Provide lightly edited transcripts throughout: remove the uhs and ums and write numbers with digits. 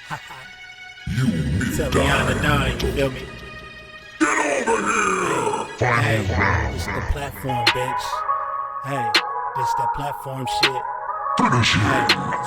Tell Rihanna Don, you feel me? Get over here! Final round. This the platform, bitch. Hey, this that platform shit. Finish him.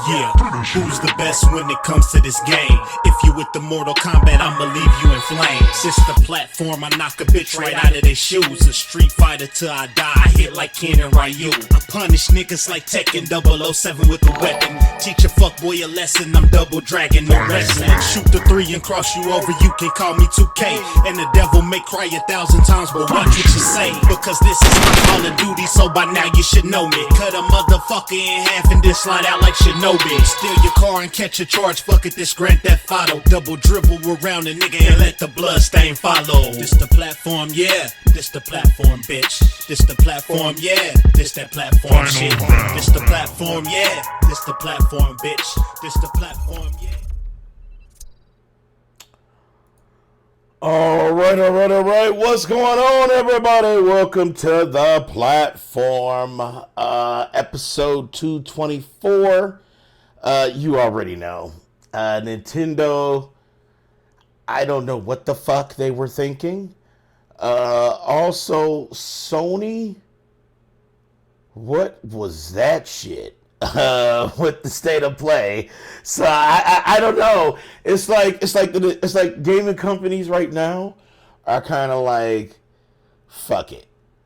Yeah, Finish him. who's the best when it comes to this game? If you with the Mortal Kombat, I'ma leave you in flames. This the platform, I knock a bitch right out of their shoes. A street fighter till I die, I hit like Ken and Ryu. I punish niggas like Tekken 007 with a weapon. Teach a fuckboy a lesson, I'm double dragon, no wrestling. Shoot the 3 and cross you over, you can call me 2K. And the devil may cry 1,000 times, but watch what you say. Because this is my Call of Duty, so by now you should know me. Cut a motherfucker in half and then slide out like Shinobi. Steal your car and catch a charge, fuck it, this Grand Theft Auto. Double dribble around a nigga and let the blood stain follow. This the platform, yeah, this the platform, bitch. This the platform, yeah, this that platform shit. This the platform, yeah, this the platform, bitch. This the platform, yeah. All right. What's going on, everybody? Welcome to the platform, episode 224. You already know. Nintendo, I don't know what the fuck they were thinking. Also, Sony, what was that shit? With the state of play, so I don't know. It's like gaming companies right now are kind of like fuck it,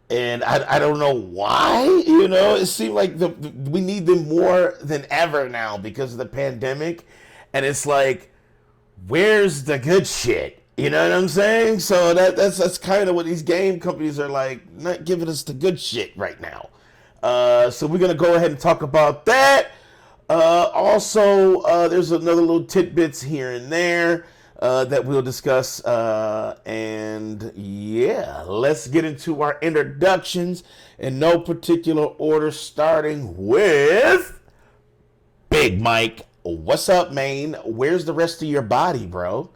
and I don't know why. You know, it seemed like we need them more than ever now because of the pandemic, and it's like, where's the good shit? You know what I'm saying? So that's kind of what these game companies are like, not giving us the good shit right now. So we're going to go ahead and talk about that. Also, there's another little tidbits here and there that we'll discuss. And yeah, let's get into our introductions in no particular order, starting with Big Mike. What's up, man? Where's the rest of your body, bro?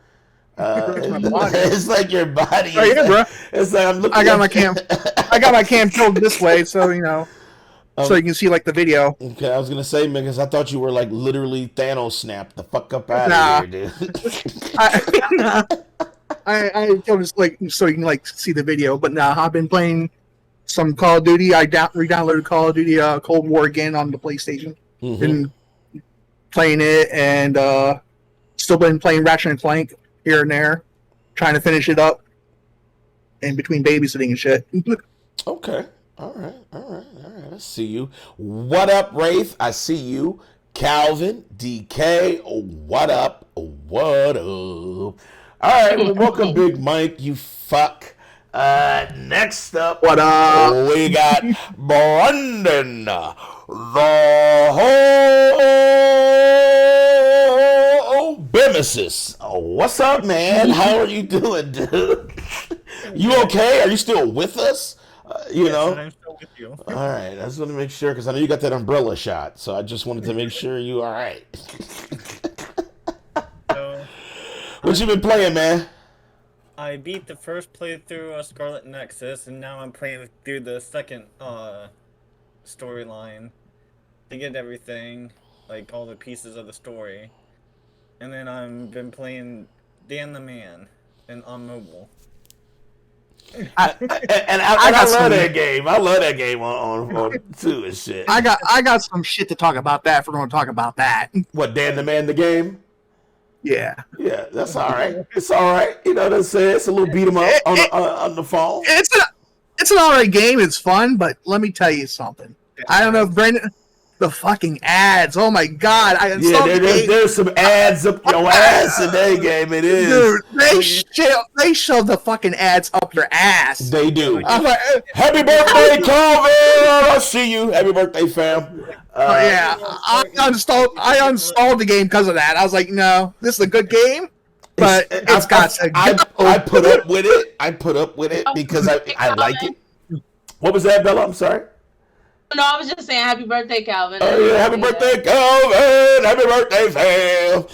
It's like your body. Oh, yeah, bro. It's like I'm looking. I got my cam tilted this way, so you know, so you can see like the video. Okay, I was gonna say, man, because I thought you were like literally Thanos snapped the fuck up out of here, dude. I told just like so you can like see the video, but now I've been playing some Call of Duty. I re-downloaded Call of Duty Cold War again on the PlayStation. Mm-hmm. Been playing it and still been playing Ratchet and Clank here and there, trying to finish it up in between babysitting and shit. Okay. All right. I see you. What up, Wraith? I see you. Calvin, DK, what up? What up? All right, well, welcome, Big Mike, you fuck. Next up, What up? we got Brandon, the whole Bimesis. What's up, man? How are you doing, dude? You okay? Are you still with us? You know? I'm still with you. All right, I just want to make sure because I know you got that umbrella shot, so I just wanted to make sure you all right. So, What you been playing, man? I beat the first playthrough of Scarlet Nexus, and now I'm playing through the second storyline to get everything, like all the pieces of the story. And then I've been playing Dan the Man on mobile. I love that game. I love that game on 2 and shit. I got some shit to talk about that. If we're going to talk about that, What, Dan the Man, the game? yeah, Yeah, that's all right. It's all right. You know what I'm saying? It's a little beat 'em up on the phone. it's an alright game. It's fun, but let me tell you something. I don't know if Brandon. The fucking ads! Oh my god! I installed the game. There's some ads up your ass in that game. It is. Dude, they shove the fucking ads up your ass. They do. I'm like, Happy birthday, Calvin! I see you. Happy birthday, fam. yeah, I uninstalled the game because of that. I was like, no, this is a good game, but it's got. I put up with it. I put up with it because I like it. What was that, Bella? I'm sorry. No, I was just saying happy birthday, Calvin. Oh yeah, happy birthday, Calvin! Happy birthday, fam!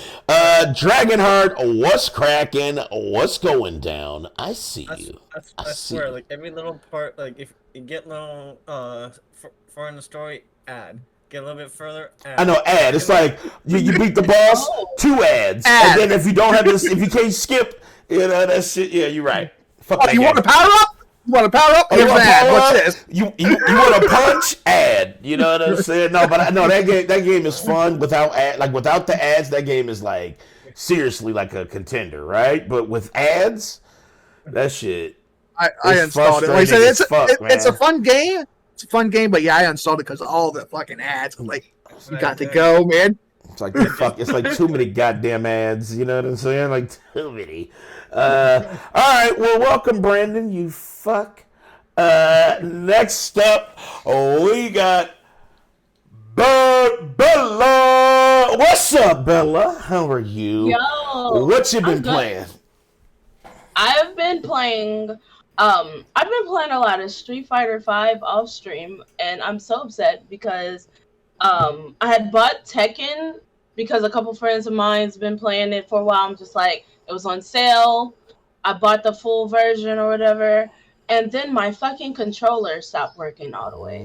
Dragonheart, what's cracking? What's going down? I see you. I swear, like every little part, like if you get little far in the story, ad. Get a little bit further. I know ad. It's like you beat the boss, 2 ads, Ad. and then if you don't have this, if you can't skip, that shit. Yeah, you're right. Fuck Oh, that you game. want to power up? You want to power up? Oh, Here's you an want ad. power What's up? this? You want to punch? Ad. You know what I'm saying? No, but that game is fun without ad. Like without the ads, that game is like seriously like a contender, right? But with ads, that shit. I It's installed it. Like I said, frustrating as it's a fuck, fun game. It's a fun game, but yeah, I uninstalled it because of all the fucking ads. I'm like, you got to Right. go, man. It's like it's like too many goddamn ads. You know what I'm saying? Like too many. All right. Well, welcome, Brandon. You fuck. Next up, we got Bella. What's up, Bella? How are you? Yo, What you I'm been good. playing? I've been playing a lot of Street Fighter 5 off stream, and I'm so upset because I had bought Tekken because a couple friends of mine's been playing it for a while. I'm just like, it was on sale. I bought the full version or whatever, and then my fucking controller stopped working all the way.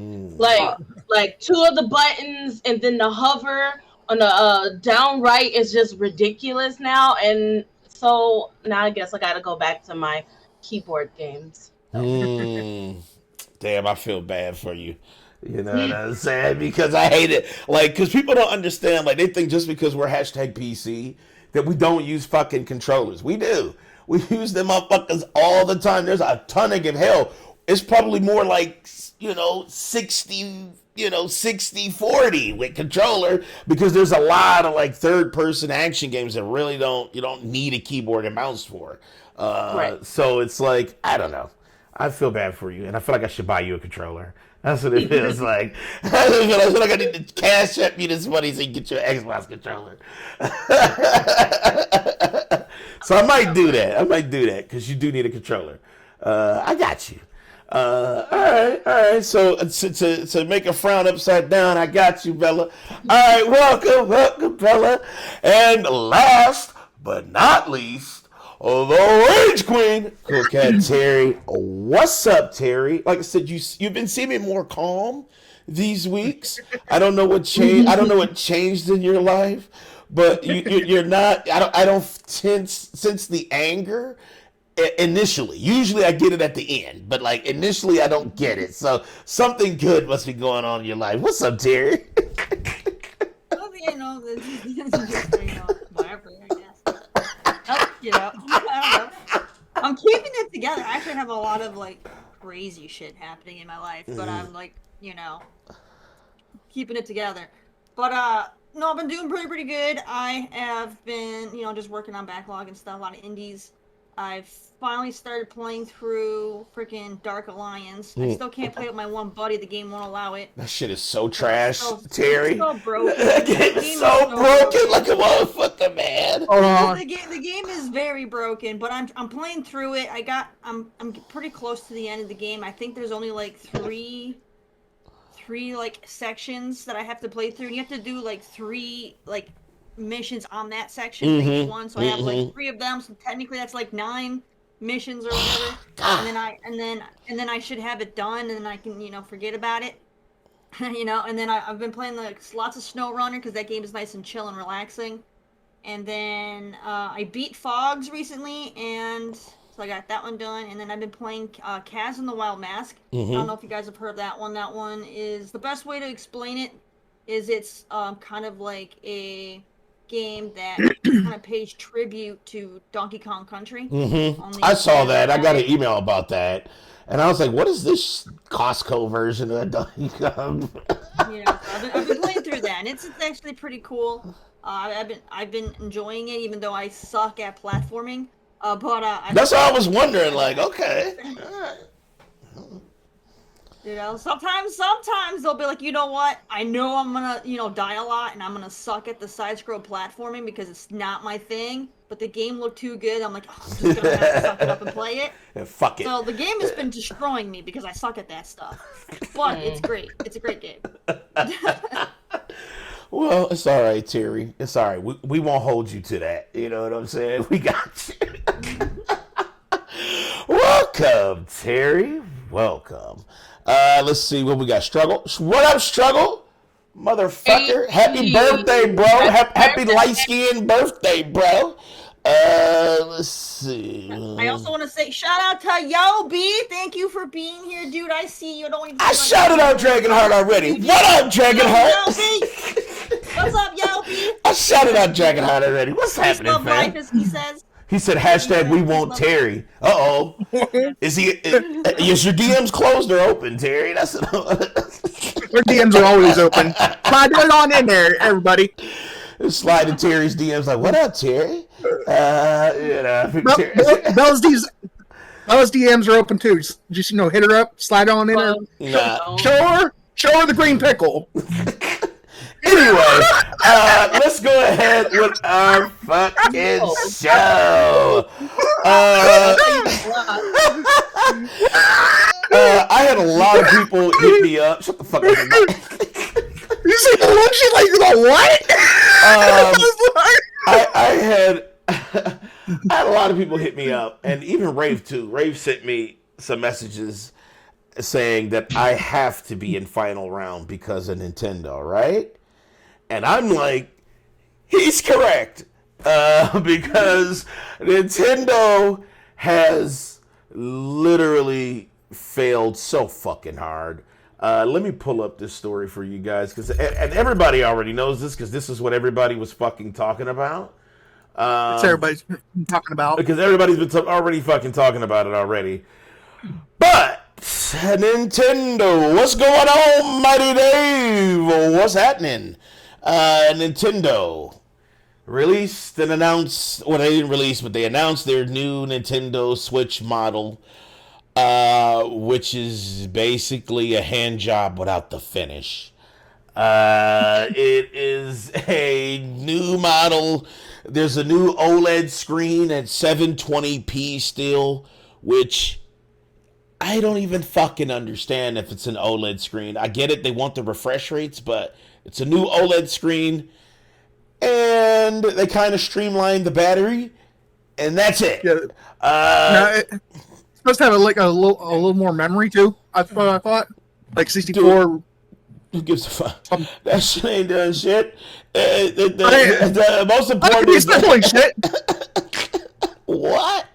Like 2 of the buttons, and then the hover on the down right is just ridiculous now, and so now I guess I gotta go back to my keyboard games. Damn, I feel bad for you. You know what I'm saying? Because I hate it. Like, because people don't understand. Like, they think just because we're hashtag PC that we don't use fucking controllers. We do. We use them motherfuckers all the time. There's a ton of them. Hell, it's probably more like, 60, 60-40 with controller because there's a lot of like third-person action games that really you don't need a keyboard and mouse for. Right. So it's like, I don't know. I feel bad for you, and I feel like I should buy you a controller. That's what it feels like. I feel like I need to cash up you this money so you can get your Xbox controller. So I might do that. Because you do need a controller. I got you. All right. So to make a frown upside down, I got you, Bella. All right, welcome, Bella. And last but not least, the Rage Queen, Cool Cat Terry. What's up, Terry? Like I said, you've been seeming more calm these weeks. I don't know what changed. I don't know what changed in your life, but you're not. I don't sense the anger initially. Usually, I get it at the end, but like initially, I don't get it. So something good must be going on in your life. What's up, Terry? Well, whatever, I guess. I don't know. I'm keeping it together. I actually have a lot of like crazy shit happening in my life, but I'm like, keeping it together. But no, I've been doing pretty good. I have been, just working on backlog and stuff, a lot of indies. I've finally started playing through freaking Dark Alliance. I still can't play with my one buddy. The game won't allow it. That shit is so trash, Terry. It's so broken. That game is so broken like a motherfucker, man. Hold on. The game is very broken, but I'm playing through it. I'm pretty close to the end of the game. I think there's only like three like sections that I have to play through. And you have to do like 3 like missions on that section for each one. So I have like 3 of them. So technically that's like 9 missions or whatever. and then I should have it done, and then I can forget about it. And then I've been playing like lots of SnowRunner because that game is nice and chill and relaxing. And then I beat Fogs recently, and so I got that one done. And then I've been playing Kaz and the Wild Mask. I don't know if you guys have heard of that one. That one is, the best way to explain it is it's kind of like a game that kind of pays tribute to Donkey Kong Country. I saw that. I got an email about that. And I was like, what is this Costco version of Donkey Kong? I've been playing through that, and it's actually pretty cool. I've been enjoying it, even though I suck at platforming. That's what I was wondering. Like, okay, sometimes they'll be like, you know what? I know I'm gonna, die a lot, and I'm gonna suck at the side-scroll platforming because it's not my thing. But the game looked too good. I'm like, I'm just gonna have to suck it up and play it. Yeah, fuck it. So the game has been destroying me because I suck at that stuff. But it's great. It's a great game. Well, it's all right, Terry. It's all right. We won't hold you to that. You know what I'm saying? We got you. Welcome, Terry. Welcome. Let's see what we got. Struggle. What up, Struggle? Motherfucker. Happy birthday, bro. Happy light skinned birthday, bro. Let's see. I also want to say shout out to Yo B. Thank you for being here, dude. I see you. Don't even. I shouted out Dragonheart already. What up, Dragonheart? What's up, Yo B? I shouted out Dragonheart already. What's happening, Love life, fam? as he says. He said hashtag we want Terry. Uh-oh. Is your DMs closed or open, Terry? That's Our DMs are always open. Slide it on in there, everybody. sliding Terry's DMs like, what up, Terry? Those DMs are open too. Just hit her up, slide on in there. Nah. Show her the green pickle. Anyway, let's go ahead with our fucking show. I had a lot of people hit me up. Shut the fuck up. You say what? She's like, what? I had a lot of people hit me up, and even Rave too. Rave sent me some messages saying that I have to be in final round because of Nintendo, right? And I'm like, he's correct. Because Nintendo has literally failed so fucking hard. Let me pull up this story for you guys, and everybody already knows this because this is what everybody was fucking talking about. That's everybody's talking about. Because everybody's been already fucking talking about it already. But Nintendo, what's going on, Mighty Dave? What's happening? Nintendo released and announced, well, they didn't release, but they announced their new Nintendo Switch model, which is basically a hand job without the finish. It is a new model. There's a new OLED screen at 720p still, which I don't even fucking understand if it's an OLED screen. I get it, they want the refresh rates, but it's a new OLED screen, and they kind of streamlined the battery, and that's it. Yeah. It's supposed to have a little more memory too. I thought like 64. Dude, who gives a fuck? That shit ain't doing shit. The most important is doing shit. What?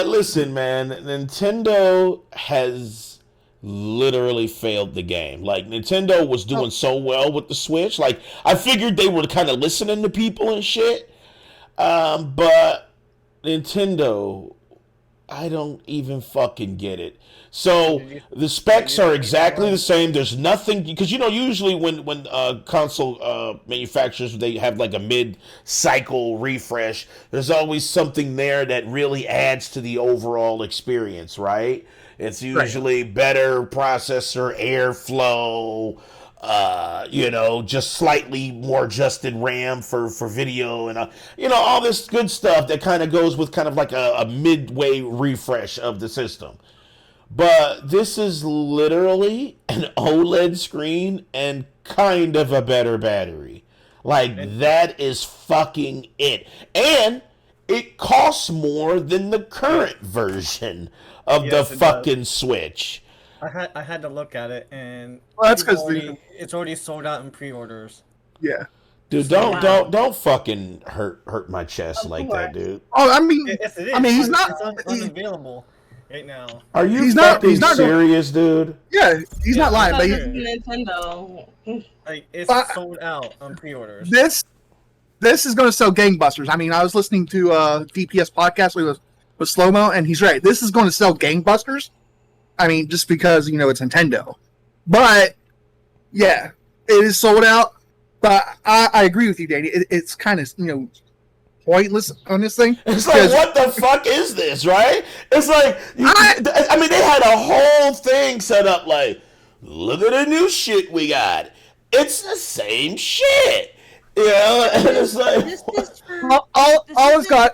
Listen, man. Nintendo has literally failed the game. Like, Nintendo was doing so well with the Switch. Like, I figured they were kind of listening to people and shit. But Nintendo, I don't even fucking get it. So the specs are exactly the same. There's nothing, because usually when console manufacturers, they have like a mid-cycle refresh, there's always something there that really adds to the overall experience, right? It's usually better processor, airflow, just slightly more adjusted RAM for video, and all this good stuff that kind of goes with kind of like a midway refresh of the system. But this is literally an OLED screen and kind of a better battery. Like, that is fucking it. And it costs more than the current version of the fucking Switch. I had to look at it, and that's because it's already sold out in pre-orders. Yeah. Dude, don't fucking hurt my chest like that, dude. Oh, I mean, Yes, it is. I mean, he's not unavailable right now. Are you he's fucking not serious, dude? Yeah, he's not lying, but Nintendo. Like, it's sold out on pre-orders. This is going to sell gangbusters. I mean, I was listening to DPS podcast with Slow Mo, and he's right. This is going to sell gangbusters. I mean, just because it's Nintendo, but yeah, it is sold out. But I agree with you, Danny. It's kind of pointless on this thing. It's like, what the fuck is this, right? It's like, I mean, they had a whole thing set up like, look at the new shit we got. It's the same shit. And it's like,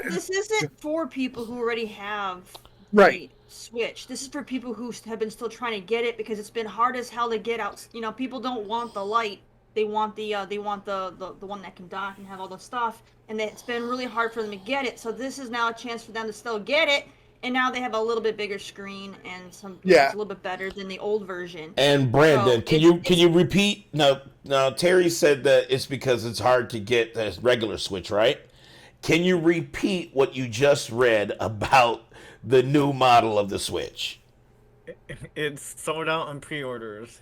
This isn't for people who already have right. Switch. This is for people who have been still trying to get it because it's been hard as hell to get out. People don't want the light. They want the one that can dock and have all the stuff, and it's been really hard for them to get it. So this is now a chance for them to still get it and now they have a little bit bigger screen and some. Yeah. It's a little bit better than the old version. And Brandon, So can you repeat? No, Terry said that it's because it's hard to get the regular Switch, right? Can you repeat what you just read about the new model of the Switch? It's sold out on pre-orders.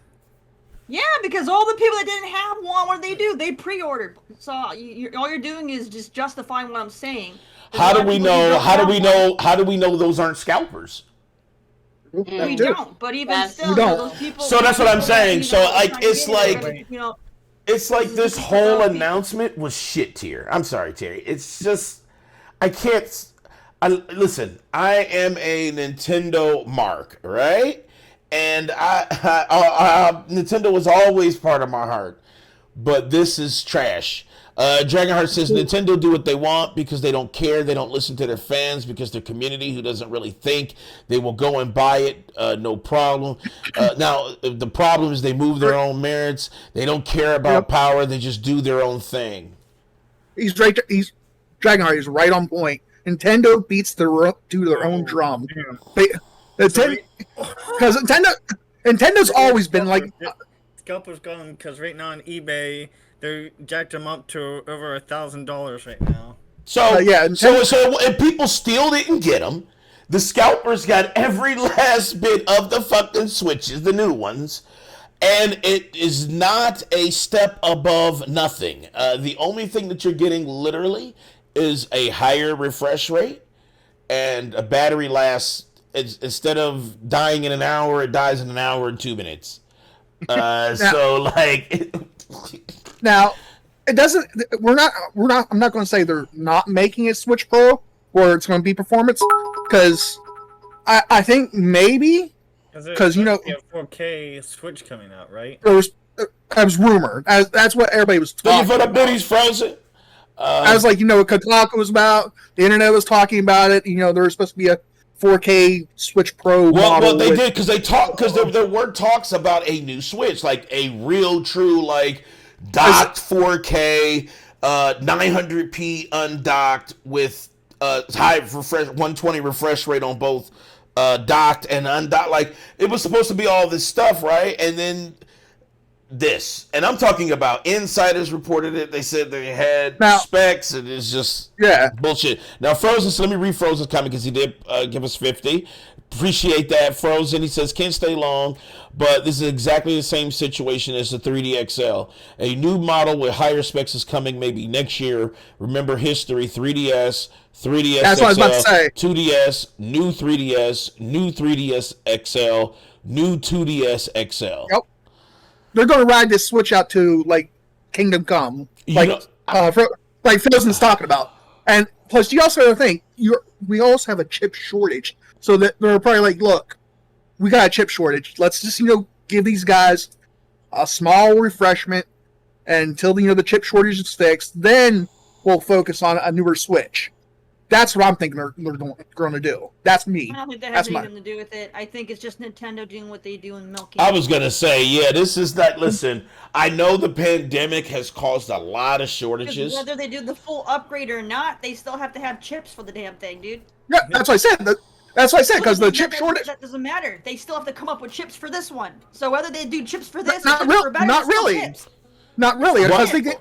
Yeah, because all the people that didn't have one, what did they do? They pre-ordered. So all you're doing is just justifying what I'm saying. There's How a do lot of we people who know? don't How do have we one. know? How do we know those aren't scalpers? We Dude. don't. But even That's- still, You you know, don't. those people. So that's what I'm saying. you So, know, like, trying to it's get it, like- they're gonna, you know, It's like This this is whole about- announcement was shit tier. I'm sorry, Terry. It's just I can't. Listen. I am a Nintendo mark, right? And Nintendo was always part of my heart, but this is trash. Dragonheart says Nintendo do what they want because they don't care. They don't listen to their fans because their community who doesn't really think. They will go and buy it, no problem. Now, the problem is they move their own merits. They don't care about Yep. power. They just do their own thing. He's right. Dragonheart is right on point. Nintendo beats to their own drum. Because Nintendo's always been like. Scalpers got them because right now on eBay they jacked them up to over $1,000 right now. So yeah, so if people still didn't get them, the scalpers got every last bit of the fucking Switches, the new ones, and it is not a step above nothing. The only thing that you're getting literally is a higher refresh rate and a battery lasts. Instead of dying in an hour, it dies in an hour and 2 minutes. So like. Now, it doesn't. We're not. I'm not going to say they're not making a Switch Pro where it's going to be performance, because I think maybe because you know a 4K Switch coming out, right? it was rumored. That's what everybody was Looking talking for the about. biddies frozen. I was like, you know, what Kotaku was about. The internet was talking about it. You know, there was supposed to be a 4K Switch Pro model. Well, they with- did because they talked because there were talks about a new Switch, like a real, true, like docked 4K, 900p undocked with high refresh 120 refresh rate on both docked and undocked. Like it was supposed to be all this stuff, right? And then this, and I'm talking about insiders reported it. They said they had Now- specs, and it's just Yeah. bullshit. Now Frozen, so let me read Frozen's comment because he did give us 50. Appreciate that, Frozen. He says can't stay long, but this is exactly the same situation as the 3D XL. A new model with higher specs is coming maybe next year. Remember history: 3DS, 3DS That's XL, what I was about to say. 2DS, new 3DS, new 3DS XL, new 2DS XL. Yep. They're going to ride this Switch out to like Kingdom Come, You like know- like Frozen's talking about. And plus, you also have to think we also have a chip shortage, so that they're probably like, look, we got a chip shortage. Let's just give these guys a small refreshment until the chip shortage is fixed. Then we'll focus on a newer Switch. That's what I'm thinking they're going to do. That's me. I don't think that That's has my. anything to do with it. I think it's just Nintendo doing what they do and milking. I was gonna say, yeah, this is not. Listen, I know the pandemic has caused a lot of Because shortages. whether they do the full upgrade or not, they still have to have chips for the damn thing, dude. Yeah, that's what I said. That's what I said because the chip shortage. That doesn't matter. They still have to come up with chips for this one. So whether they do chips for this Not or real- chips for better, not it's still really. chips. Not really, because What? they get.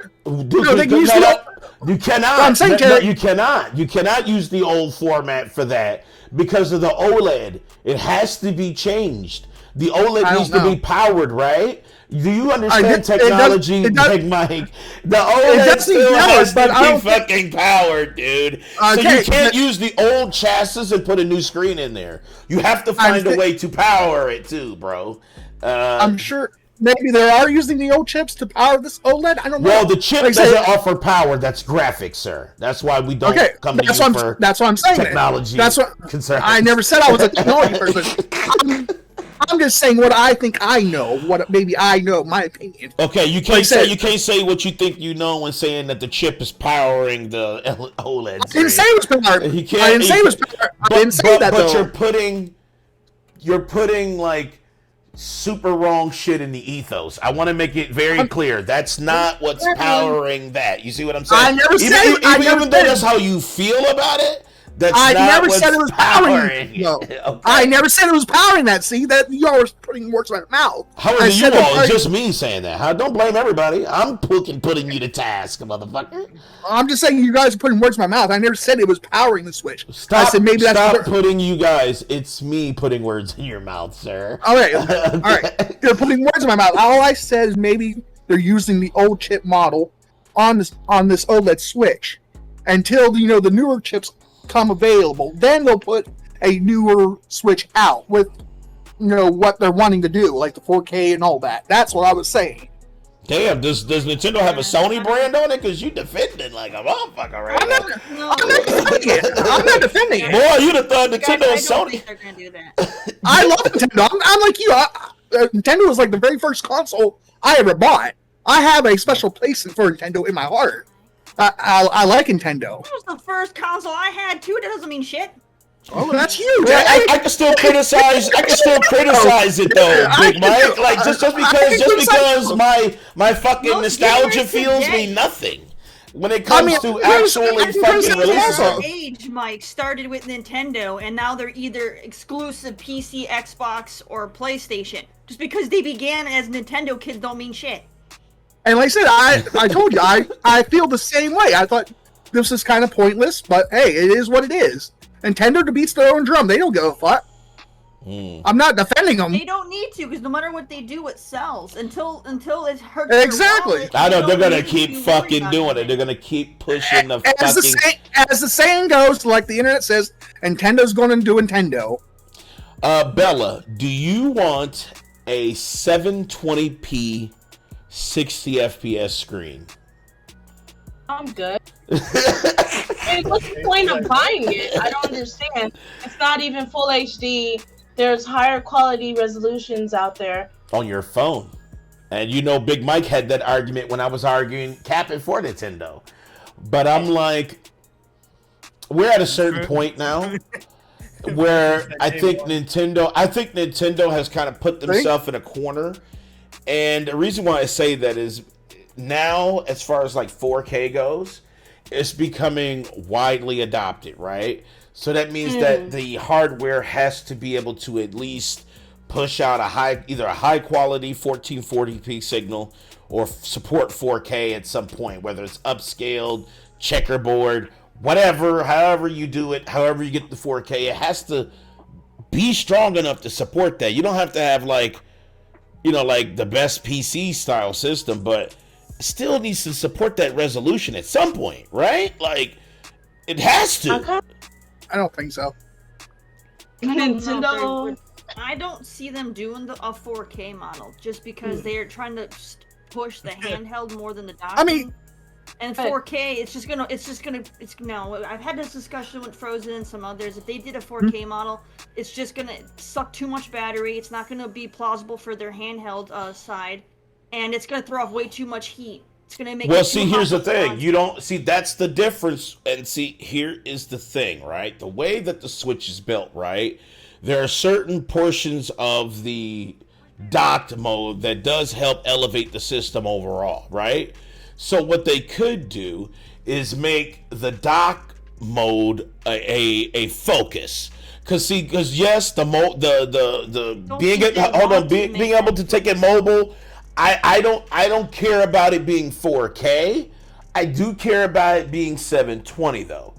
Dude, No, they no, use no, the- you cannot. I'm saying, No, Terry- you cannot. You cannot use the old format for that because of the OLED. It has to be changed. The OLED I needs don't to be know. powered, right? Do you I understand did- it does- technology, it does- Big Mike? The OLED does need still power, has but to I be don't think- fucking powered, dude. So Okay, you can't but- use the old chassis and put a new screen in there. You have to find a thi- way to power it too, bro. I'm sure maybe they are using the old chips to power this OLED. I don't know. Well, the chip Like I said- doesn't offer power. That's graphics, sir. That's why we don't Okay, come to that's you what for that's what I'm saying. technology That's what concerns. I never said I was a technology person. I'm just saying what I think I know. What maybe I know, my opinion. Okay, you Like can't I said- say what you think you know when saying that the chip is powering the OLED. I didn't say it was power. He I can't- didn't say he it was can't- power. I didn't say that but though. you're putting like super wrong shit in the ethos. I want to make it very clear. That's not what's powering that. You see what I'm saying? I never said- even, I even never though said- that's how you feel about it, That's I not never what's said it was powering. No, Okay. I never said it was powering that. See, that y'all are putting words in my mouth. How I are you said all? the- It's just me saying that. Don't blame everybody. I'm putting you to task, motherfucker. I'm just saying you guys are putting words in my mouth. I never said it was powering the Switch. Stop, I said maybe that's stop putting you guys. It's me putting words in your mouth, sir. All right, all right. They're putting words in my mouth. All I said is maybe they're using the old chip model on this OLED Switch until the newer chips come available. Then they'll put a newer Switch out with what they're wanting to do, like the 4K and all that. That's what I was saying. Damn, does Nintendo have a Sony brand on it? Because you defending like a motherfucker right now. I'm not defending it. I'm not defending it. Boy, you'd have thought Nintendo I and don't Sony. think they're gonna do that. I love Nintendo. I'm like you. Nintendo was like the very first console I ever bought. I have a special place for Nintendo in my heart. I like Nintendo. That was the first console I had too. That doesn't mean shit. Oh, that's huge. Yeah, I can still criticize. I can still criticize it though, Big Mike. Like just because my fucking Most nostalgia gamers feels today- me nothing when it comes to actually I fucking can releases. criticize of- Age, Mike, started with Nintendo, and now they're either exclusive PC, Xbox, or PlayStation. Just because they began as Nintendo kids don't mean shit. And like I said, I told you, I feel the same way. I thought this is kind of pointless, but hey, it is what it is. Nintendo to beats their own drum. They don't give a fuck. I'm not defending them. They don't need to, because no matter what they do, it sells. Until it hurts Exactly. their wallet, I know they they're don't gonna need keep to worry fucking about doing it. it. They're gonna keep pushing the As the saying goes, like the internet says, Nintendo's going to do Nintendo. Bella, do you want a 720p 60 FPS screen? I'm good. I mean, what's the point of buying it? I don't understand. It's not even full HD. There's higher quality resolutions out there. On your phone. And Big Mike had that argument when I was arguing capping for Nintendo. But I'm like, we're at a certain point now where I think Nintendo has kind of put themselves in a corner. And the reason why I say that is now, as far as like 4K goes, it's becoming widely adopted, right? So that means that the hardware has to be able to at least push out either a high quality 1440p signal or support 4K at some point, whether it's upscaled, checkerboard, whatever, however you do it, however you get the 4K, it has to be strong enough to support that. You don't have to have like the best PC style system, but still needs to support that resolution at some point, right? Like, it has to. I don't think so. Nintendo. I don't see them doing a 4K model just because they're trying to push the handheld more than the docking. I mean, and 4K, it's no. I've had this discussion with Frozen and some others. If they did a 4K model, it's just gonna suck too much battery. It's not gonna be plausible for their handheld side, and it's gonna throw off way too much heat. It's gonna make. Well, it too see, here's the hot to thing. launch. You don't see that's the difference. And see, here is the thing, right? The way that the Switch is built, right? There are certain portions of the docked mode that does help elevate the system overall, right? So what they could do is make the dock mode a focus. Cause yes, the being able to take it mobile, I don't care about it being 4K. I do care about it being 720 though,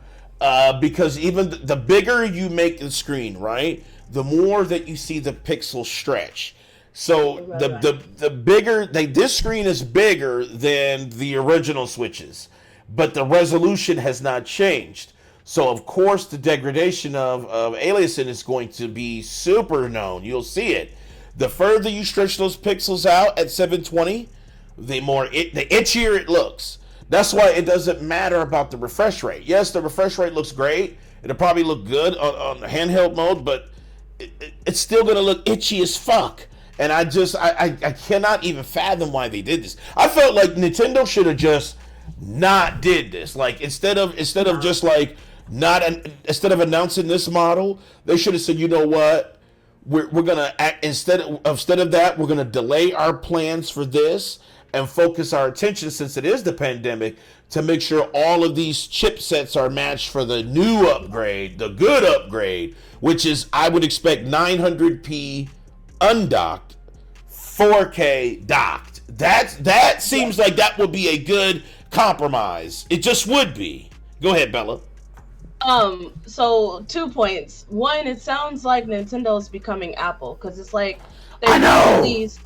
because even the bigger you make the screen, right, the more that you see the pixels stretch. So the bigger this screen is bigger than the original Switches, but the resolution has not changed. So of course the degradation of aliasing is going to be super known. You'll see it. The further you stretch those pixels out at 720, the itchier it looks. That's why it doesn't matter about the refresh rate. Yes, the refresh rate looks great. It'll probably look good on the handheld mode, but it's still gonna look itchy as fuck. And I cannot even fathom why they did this. I felt like Nintendo should have just not did this. Like instead of just like instead of announcing this model, they should have said, you know what, we're gonna instead of that, we're gonna delay our plans for this, and focus our attention, since it is the pandemic, to make sure all of these chipsets are matched for the new upgrade, the good upgrade, which is, I would expect 900p undocked, 4K docked. That seems like that would be a good compromise. It just would be. Go ahead, Bella. So 2 points. One, it sounds like Nintendo is becoming Apple, because it's like I know. released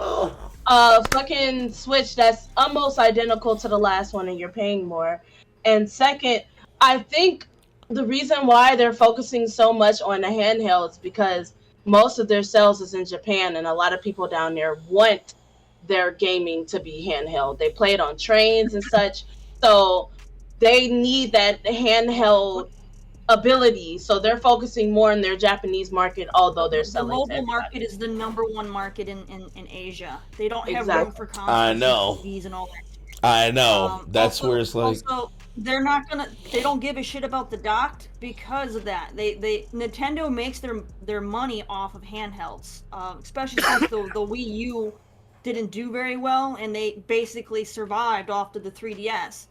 fucking Switch that's almost identical to the last one, and you're paying more. And second, I think the reason why they're focusing so much on the handhelds because most of their sales is in Japan, and a lot of people down there want their gaming to be handheld. They play it on trains and such, so they need that handheld ability. So they're focusing more on their Japanese market, although they're selling. The mobile market is the #1 market in Asia. They don't have Exactly. room for consoles, I know. TVs, and all that. I know. That's also, where it's like. Also, they're not gonna. They don't give a shit about the docked because of that. Nintendo makes their money off of handhelds, especially since the Wii U didn't do very well, and they basically survived off of the 3DS.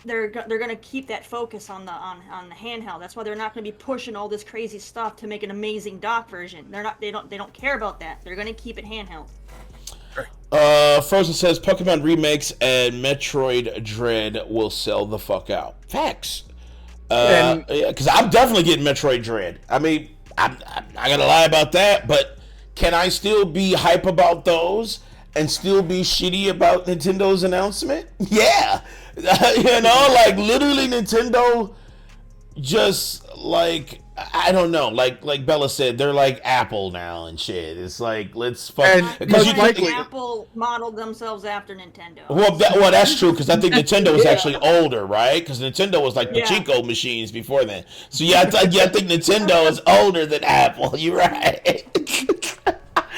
They're gonna keep that focus on the handheld. That's why they're not gonna be pushing all this crazy stuff to make an amazing dock version. They don't care about that. They're gonna keep it handheld. Frozen says Pokemon remakes and Metroid Dread will sell the fuck out. Facts. Because I'm definitely getting Metroid Dread. I mean, I'm not gonna lie about that, but can I still be hype about those and still be shitty about Nintendo's announcement? Yeah. You know, like literally Nintendo just like, I don't know, like Bella said, they're like Apple now and shit. It's like, let's fuck. Most likely- Apple modeled themselves after Nintendo. Well, that's true, because I think Nintendo was actually older, right? Because Nintendo was like pachinko machines before then. So yeah, I think Nintendo is older than Apple. You're right.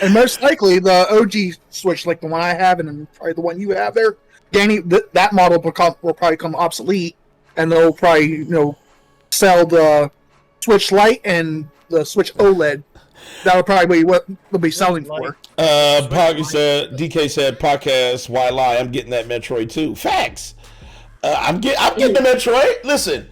And most likely, the OG Switch, like the one I have and probably the one you have there, Danny, that model will probably become obsolete, and they'll probably sell the Switch Lite and the Switch OLED. That'll probably be what they'll be selling for. DK said podcast. Why lie? I'm getting that Metroid too. Facts. I'm getting the Metroid. Listen,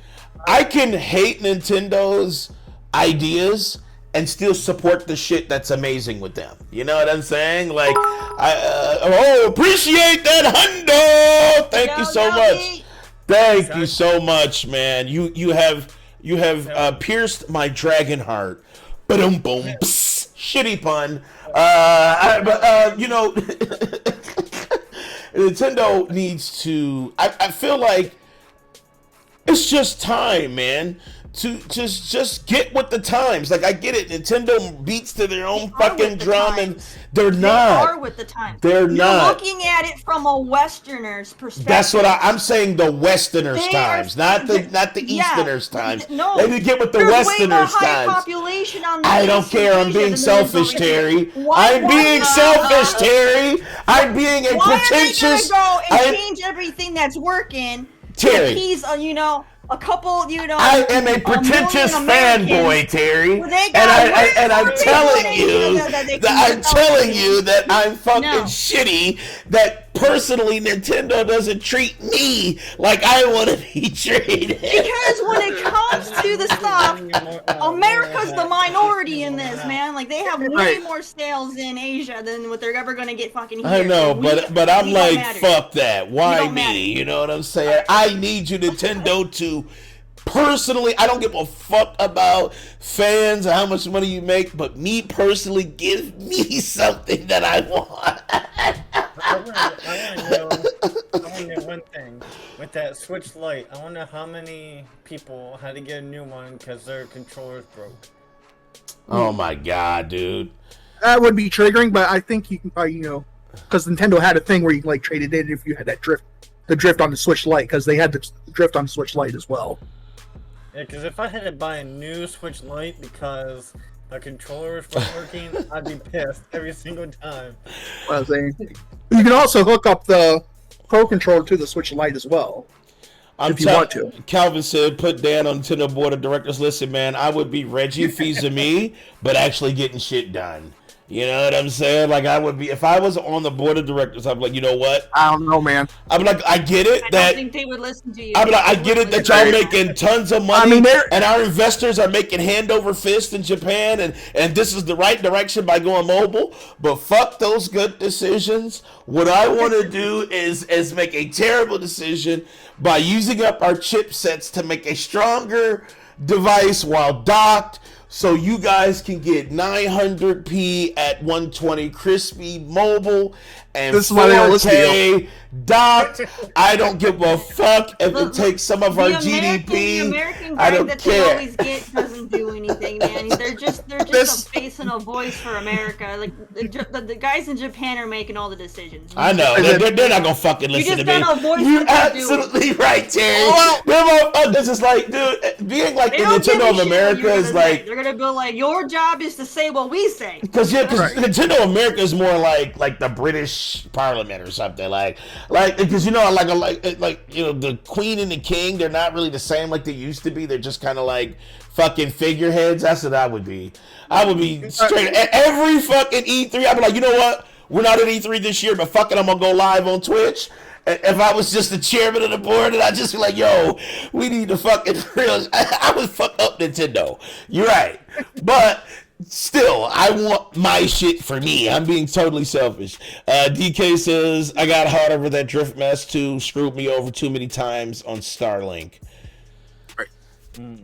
I can hate Nintendo's ideas and still support the shit that's amazing with them. You know what I'm saying? Like, I appreciate that hundo. Thank you so much. Thank you so much, man. You have pierced my dragon heart. Boom, boom, shitty pun. Nintendo needs to. I feel like it's just time, man. To just get with the times. Like, I get it. Nintendo beats to their own fucking drum, and they're not. They are with the times. They're not. You're looking at it from a Westerner's perspective. That's what I'm saying. The Westerners' times, not the Easterners' times. No, they need to get with the Westerners' times. Population on the I don't care. I'm being selfish, Terry. I'm being selfish, Terry. I'm being a pretentious. Why are they gonna go and change everything that's working? Terry. He's a couple, I am a pretentious fanboy, Terry, and I'm telling you that I'm fucking shitty. That personally, Nintendo doesn't treat me like I want to be treated. Because when it comes to the stuff, America's the minority in this, man. Like, they have way more sales in Asia than what they're ever gonna get fucking here. I know, but I'm like, fuck that. Why me? You know what I'm saying? I need you, Nintendo, to personally, I don't give a fuck about fans or how much money you make, but me personally, give me something that I want. I want to know one thing. With that Switch Lite, I wonder how many people had to get a new one because their controllers broke. Oh my god, dude. That would be triggering, but I think you can probably, because Nintendo had a thing where you like traded in if you had that drift on the Switch Lite, because they had the drift on the Switch Lite as well. Yeah, because if I had to buy a new Switch Lite because the controllers weren't working, I'd be pissed every single time. What I was saying. You can also hook up the Pro Controller to the Switch Lite as well. If you want to. Calvin said, put Dan on Nintendo board of directors. Listen, man, I would be Reggie Fils-Aimé, but actually getting shit done. You know what I'm saying? Like I would be if I was on the board of directors. I'd be like, you know what? I don't know, man. I'd be like, I get it I that don't think they would listen to you. I'd be like, I They get it wouldn't that y'all listen to you. making tons of money, I mean, and our investors are making hand over fist in Japan, and this is the right direction by going mobile. But fuck those good decisions. What I want to do is make a terrible decision by using up our chipsets to make a stronger device while docked. So you guys can get 900p at 120 crispy mobile and This is why they don't listen to 4K docked. I don't give a fuck if it takes some of our The GDP. American I guy don't that they care. always get doesn't do anything, man. They're just This- a face and a voice for America. Like the guys in Japan are making all the decisions. I know they're not gonna fucking You listen just to me. gotta voice You're what they're doing. absolutely right, Terry. Well- Them motherfuckers is like, dude, being like They the don't give Nintendo a of shit what America you're is gonna like. say. They're gonna be like, your job is to say what we say. Because Right. Nintendo America is more like the British Parliament or something like because you know like you know the Queen and the King, they're not really the same like they used to be. They're just kind of like fucking figureheads. That's what I would be. I would be straight at every fucking E3. I'd be like, you know what? We're not at E3 this year, but fuck it, I'm gonna go live on Twitch. If I was just the chairman of the board, and I'd just be like, yo, we need to fucking real. I would fuck up Nintendo. You're right, but. Still, I want my shit for me. I'm being totally selfish. DK says, I got hot over that drift mess too. Screwed me over too many times on Starlink.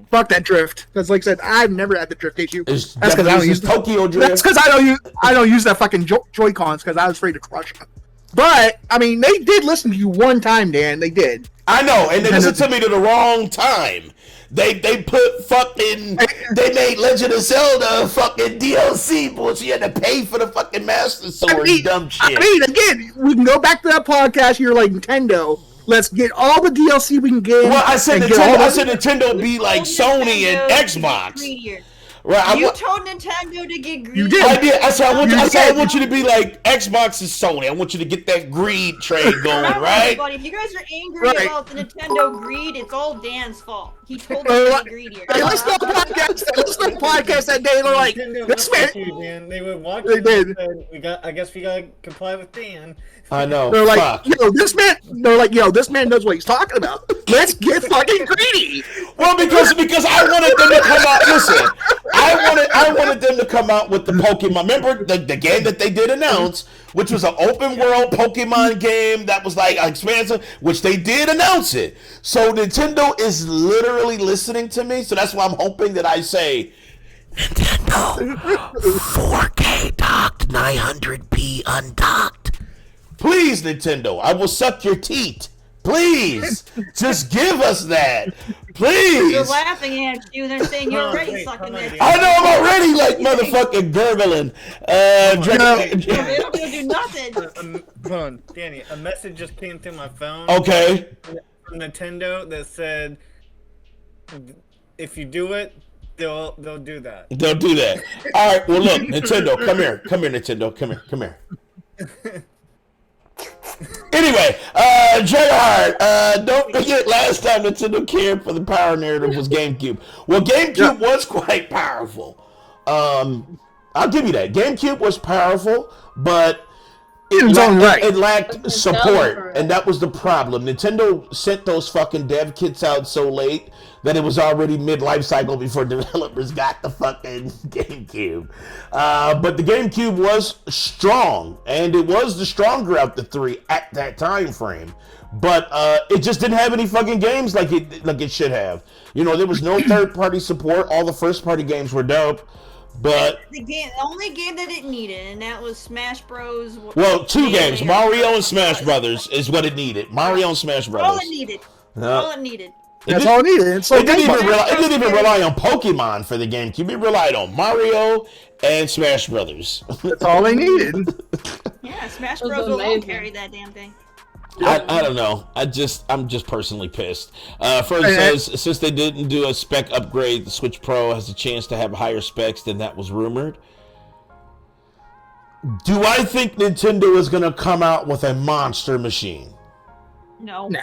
Fuck that drift. Because like I said, I've never had the drift issue. It's That's because I don't use Tokyo drift. That's because I don't use that fucking Joy-Cons because I was afraid to crush them. But I mean, they did listen to you one time, Dan. They did. I know, and they listened to me to the wrong time. They put fucking they made Legend of Zelda fucking DLC bullshit. You had to pay for the fucking Master Sword, dumb shit. I mean, again, we can go back to that podcast. You're like Nintendo. Let's get all the DLC we can get. Well, I said and get Nintendo. all I said Nintendo be like Sony and Xbox. Greedier. Right? You told Nintendo to get greedy. You did. I did. I said I did. want you to be like Xbox and Sony. I want you to get that greed trade going, Remember, right? everybody, if you guys are angry Right. about the Nintendo greed, it's all Dan's fault. He told Hey, them to be greedier. listen to the podcast. Listen to the podcast that day. They're like, Nintendo this would man. watch you, Dan. They would watch They you did. and said, I guess we gotta comply with Dan. I know. They're like, Fuck. yo, this man. They're like, yo, this man knows what he's talking about. Let's get fucking greedy. Well, because I wanted them to come out. Listen, I wanted them to come out with the Pokemon. Remember the game that they did announce, which was an open world Pokemon game that was like expansive, which they did announce it. So Nintendo is literally listening to me. So that's why I'm hoping that I say, Nintendo, 4K docked, 900p undocked. Please, Nintendo, I will suck your teeth. Please, just give us that. Please. They're laughing at you. They're saying you're already Wait, sucking come on, their Dan. I know I'm already like motherfucking gurgling. They don't do nothing. Hold on, Danny. A message just came through my phone Okay. from Nintendo that said, if you do it, they'll do that. Don't do that. All right. Well, look, Nintendo, come here, Nintendo, come here. Anyway, J.R., don't forget last time Nintendo cared for the power narrative was GameCube. Well, GameCube was quite powerful. I'll give you that. GameCube was powerful, but it lacked support, and that was the problem. Nintendo sent those fucking dev kits out so late that it was already mid-life cycle before developers got the fucking GameCube. But the GameCube was strong, and it was the stronger out the three at that time frame. But it just didn't have any fucking games like it should have. You know, there was no third-party support. All the first-party games were dope. But The only game that it needed, and that was Smash Bros. well, two games, Mario and Smash Brothers, is what it needed. Mario and Smash Brothers. All it needed. All it needed. That's all it needed. It's like It didn't even rely on Pokemon for the GameCube. It relied on Mario and Smash Brothers. That's all they needed. Yeah, Smash That was Bros. Will amazing. carry that damn thing. I don't know. I'm just personally pissed. Frozen says, since they didn't do a spec upgrade, the Switch Pro has a chance to have higher specs than that was rumored. Do I think Nintendo is going to come out with a monster machine? No. No.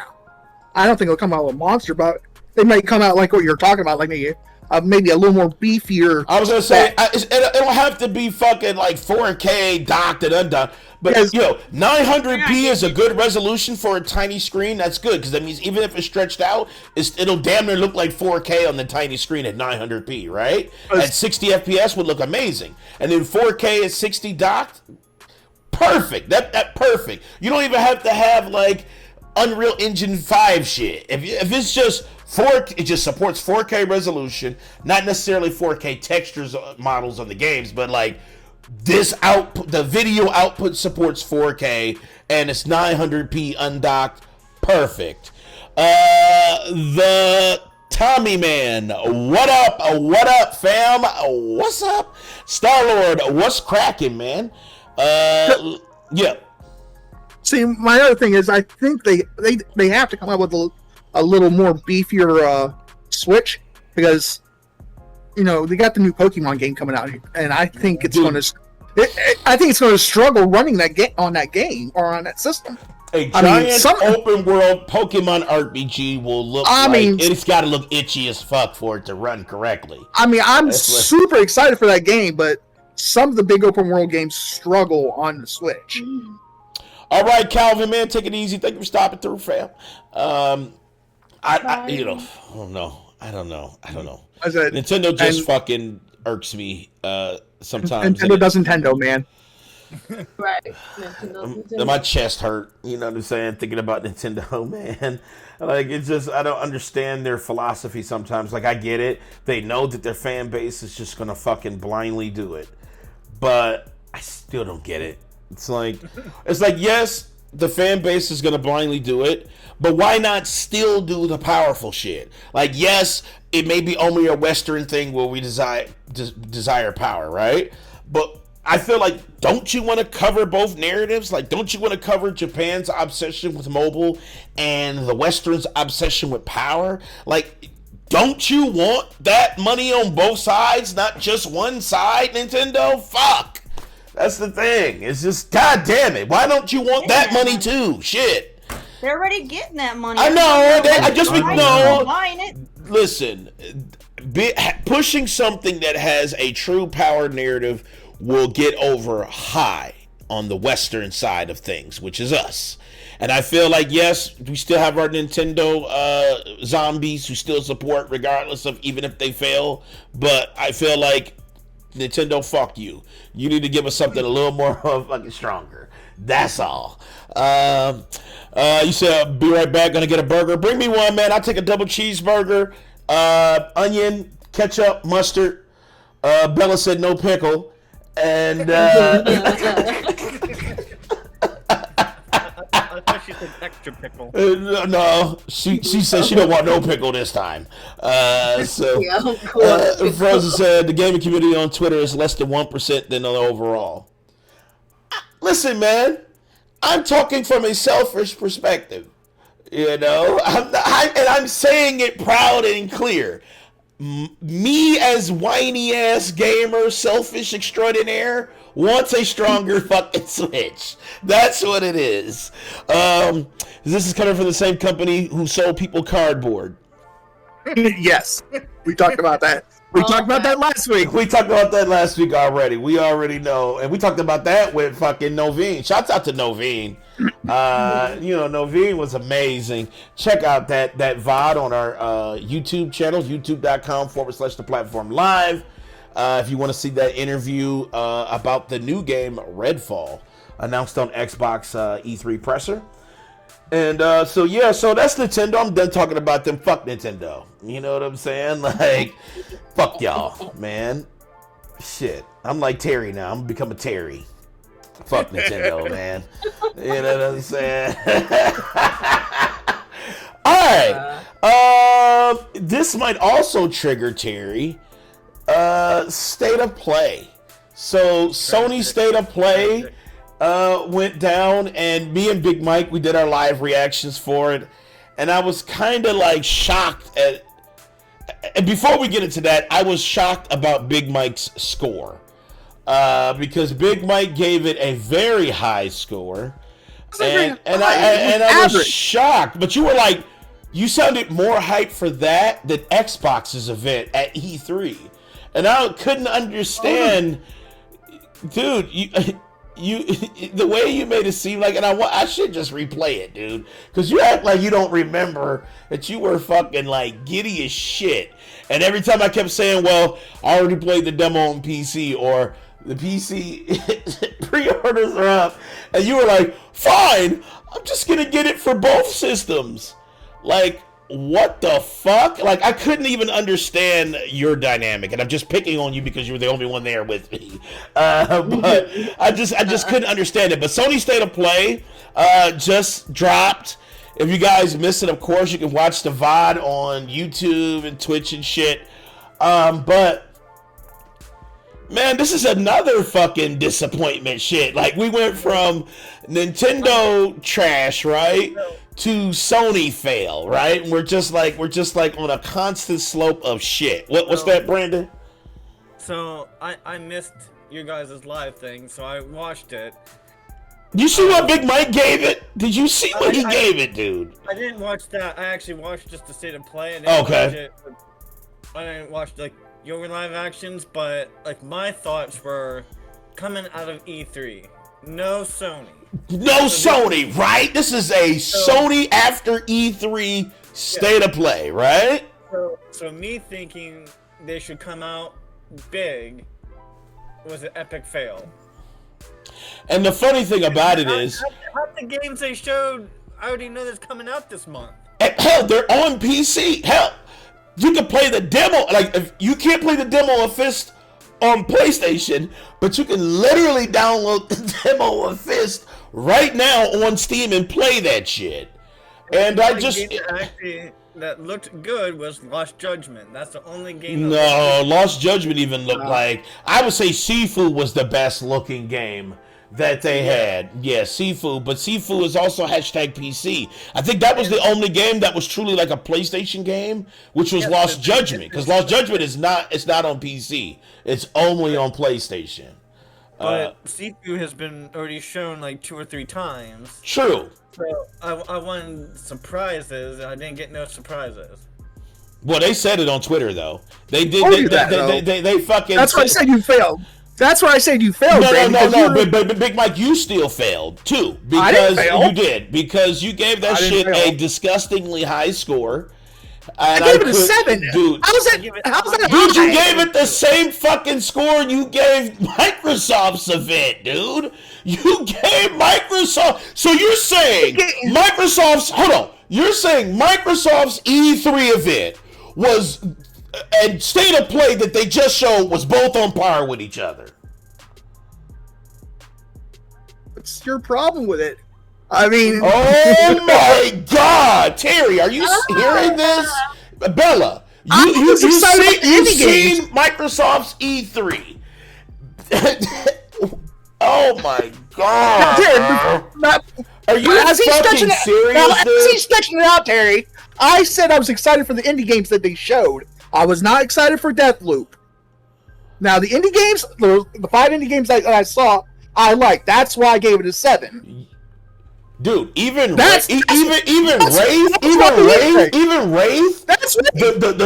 I don't think it'll come out with Monster, but they might come out like what you're talking about, like maybe a little more beefier. I was gonna say it'll have to be fucking like 4K docked and undocked. But Yes. 900p is a good resolution for a tiny screen. That's good because that means even if it's stretched out, it'll damn near look like 4K on the tiny screen at 900p, right? At 60 FPS would look amazing, and then 4K at 60 docked, perfect. That perfect. You don't even have to have like Unreal Engine 5 shit. If it's just it just supports 4K resolution, not necessarily 4K textures models on the games, but like this output, the video output supports 4K and it's 900p undocked, perfect. The Tommy Man, what up, fam? What's up, Star-Lord? What's cracking, man? Yeah. See, my other thing is, I think they have to come up with a little more beefier Switch, because they got the new Pokemon game coming out, and I think it's going to. I think it's going to struggle running that game on that game or on that system. A giant open world Pokemon RPG will look it's got to look itchy as fuck for it to run correctly. I mean, I'm super excited for that game, but some of the big open world games struggle on the Switch. All right, Calvin, man, take it easy. Thank you for stopping through, fam. I don't know. Nintendo just fucking irks me sometimes. Nintendo does Nintendo, man. Right. My chest hurt, you know what I'm saying, thinking about Nintendo, man. Like, it's just, I don't understand their philosophy sometimes. Like, I get it. They know that their fan base is just going to fucking blindly do it. But I still don't get it. It's like, yes, the fan base is going to blindly do it, but why not still do the powerful shit? Like, yes, it may be only a Western thing where we desire power, right? But I feel like, don't you want to cover both narratives? Like, don't you want to cover Japan's obsession with mobile and the Western's obsession with power? Like, don't you want that money on both sides, not just one side, Nintendo? Fuck. That's the thing. It's just, god damn it. Why don't you want that money too? Shit. They're already getting that money. I know. Buying it. Listen, pushing something that has a true power narrative will get over high on the Western side of things, which is us. And I feel like, yes, we still have our Nintendo zombies who still support regardless of even if they fail. But I feel like, Nintendo, fuck you. You need to give us something a little more fucking stronger. That's all. You said, be right back, gonna get a burger. Bring me one, man. I'll take a double cheeseburger, onion, ketchup, mustard. Bella said no pickle. And I thought she said extra pickle. no, she said she don't want no pickle this time. So Yeah, cool. Frozen said the gaming community on Twitter is less than 1% than the overall. Listen, man, I'm talking from a selfish perspective. I'm saying it proud and clear. Me as whiny ass gamer, selfish extraordinaire, wants a stronger fucking Switch. That's what it is. This is coming from the same company who sold people cardboard. Yes, we talked about that. We talked about that last week. We talked about that last week already. We already know. And we talked about that with fucking Noveen. Shouts out to Noveen. Noveen was amazing. Check out that VOD on our YouTube channel, youtube.com/the platform live. If you want to see that interview about the new game Redfall, announced on Xbox E3 presser. And so that's Nintendo. I'm done talking about them. Fuck Nintendo. You know what I'm saying? Like, fuck y'all, man. Shit. I'm like Terry now. I'm become a Terry. Fuck Nintendo, man. You know what I'm saying? All right. This might also trigger Terry. State of Play. So Sony State of Play went down, and me and Big Mike, we did our live reactions for it, and I was kind of like shocked at. And before we get into that, I was shocked about Big Mike's score, because Big Mike gave it a very high score, and I was shocked. But you were you sounded more hyped for that than Xbox's event at E3, and I couldn't understand, dude. You the way you made it seem like, and I should just replay it, dude, because you act like you don't remember that you were fucking like giddy as shit. And every time I kept saying, well, I already played the demo on PC, or the PC pre-orders are up, and you were like, fine, I'm just gonna get it for both systems. Like, what the fuck? Like, I couldn't even understand your dynamic, and I'm just picking on you because you were the only one there with me. But I just couldn't understand it. But Sony State of Play just dropped. If you guys missed it, of course, you can watch the VOD on YouTube and Twitch and shit. But man, this is another fucking disappointment shit. Like, we went from Nintendo trash, right, to Sony fail, right? And we're just like on a constant slope of shit. What's that, Brandon? So I missed your guys' live thing, so I watched it. You see what Big Mike gave it? Did you see what he gave it, dude? I didn't watch that. I actually watched just the State of Play. I didn't watch like your live actions, but like my thoughts were coming out of E3. No Sony. No Sony, right? This is a Sony after E3 State of Play, right? So me thinking they should come out big was an epic fail. And the funny thing about it is, half the games they showed, I already know that's coming out this month. hell, they're on PC. Hell, you can play the demo. Like, if you can't play the demo of Fist on PlayStation, but you can literally download the demo of Fist right now on Steam and play that shit. And I just that looked good was Lost Judgment. That's the only game. No, Lost Judgment even looked like, I would say Sifu was the best looking game that they had. Yeah, Sifu, but Sifu is also #PC. I think that was the only game that was truly like a PlayStation game, which was Lost Judgment, because Lost Judgment it's not on PC. It's only on PlayStation. But Sifu has been already shown like 2 or 3 times. True. So I wanted surprises, and I didn't get no surprises. Well, they said it on Twitter though. They did. They fucking. That's why I said you failed. That's why I said you failed. No. But Big Mike, you still failed too, because you did, because you gave that shit a disgustingly high score. And I gave it a 7, dude. How's that? Dude, you gave it the same fucking score you gave Microsoft's event, dude. You gave Microsoft. So you're saying Microsoft's? Hold on. You're saying Microsoft's E3 event was, and State of Play that they just showed was both on par with each other. What's your problem with it? I mean, oh my God, Terry, are you hearing this? Bella, you've seen Microsoft's E3. Oh my God! Are you fucking serious? As he's stretching it out, Terry, I said I was excited for the indie games that they showed. I was not excited for Deathloop. Now the indie games, the 5 indie games that I saw, I liked. That's why I gave it a 7. Dude, even Wraith, the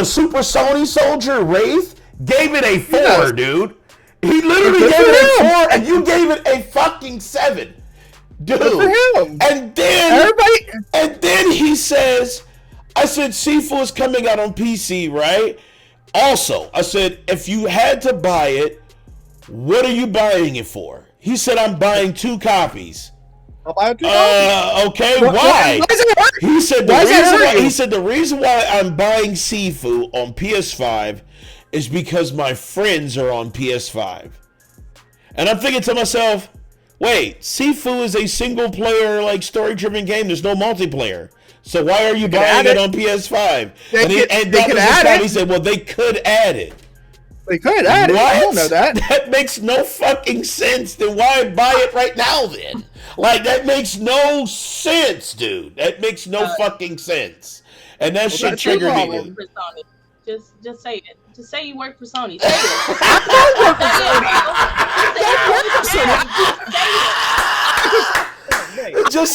Super Sony Soldier Wraith gave it a 4, dude. He literally gave it a 4, and you gave it a fucking 7, dude. And then he says, I said Sifu is coming out on PC, right? Also, I said, if you had to buy it, what are you buying it for? He said, I'm buying 2 copies. Okay, why? He said the reason why I'm buying Sifu on PS5 is because my friends are on PS5. And I'm thinking to myself, wait, Sifu is a single player, like, story-driven game. There's no multiplayer. So why are you buying it on PS5? He said, well, they could add it. They could add it. I don't know that. That makes no fucking sense. Then why buy it right now then? Like, that makes no sense, dude. That makes no fucking sense. And that shit triggered me. Just say it. Just say you work for Sony. Say it. I don't work for Sony. Just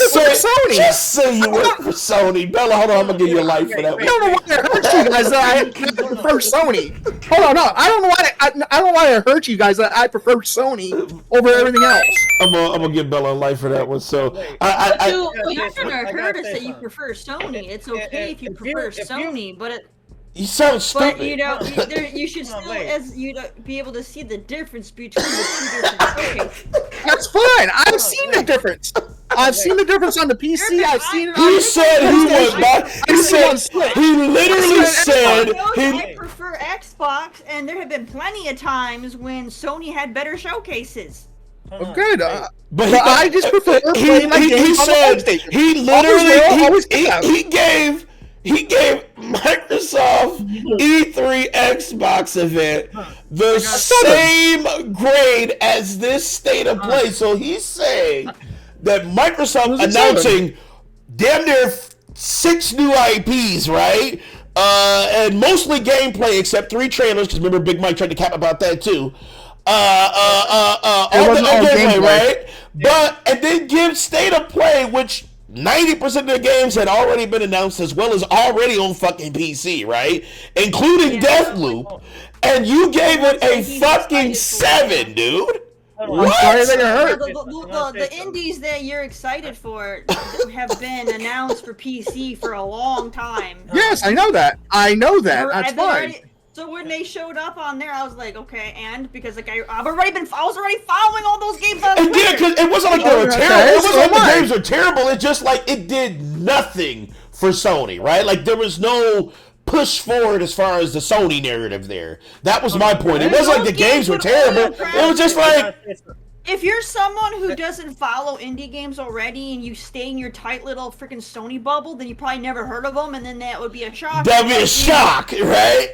say you work for Sony. Bella, hold on, I'm gonna give you a life for that. I don't know why it hurts you guys that I prefer Sony. Hold on, no, I don't know why. I don't know why it hurts you guys that I prefer Sony over everything else. I'm gonna give Bella a life for that one. So You're not gonna hurt us that you prefer Sony. It's okay if you prefer Sony, but you sound stupid. But you should still be able to see the difference between the two different showcases. That's fine. I've seen the difference. I've seen the difference on the PC. I've seen it. He said he was back. He said he literally said I prefer Xbox, and there have been plenty of times when Sony had better showcases. Oh, good. But I just prefer playing my games on the PlayStation. He literally he gave Microsoft E3 Xbox event the same grade as this state of play. So he's saying that Microsoft announcing damn near 6 new IPs, right? And mostly gameplay except 3 trailers, because remember Big Mike tried to cap about that too. All gameplay, right? But and then give state of play, which 90% of the games had already been announced, as well as already on fucking PC, right? Including Deathloop, and you gave it a fucking 7, dude. I'm sorry that it hurt. The indies that you're excited for have been announced for PC for a long time. Yes, I know that. That's fine. So when they showed up on there, I was like, okay, and because like I was already following all those games on Twitter. Yeah, because it wasn't like they were terrible. It wasn't like the games were terrible. It's just like it did nothing for Sony, right? Like there was no push forward as far as the Sony narrative there. That was my point. It wasn't like the games were terrible. It was just like, if you're someone who doesn't follow indie games already and you stay in your tight little freaking Sony bubble, then you probably never heard of them, and then that would be a shock. That'd be a shock, right?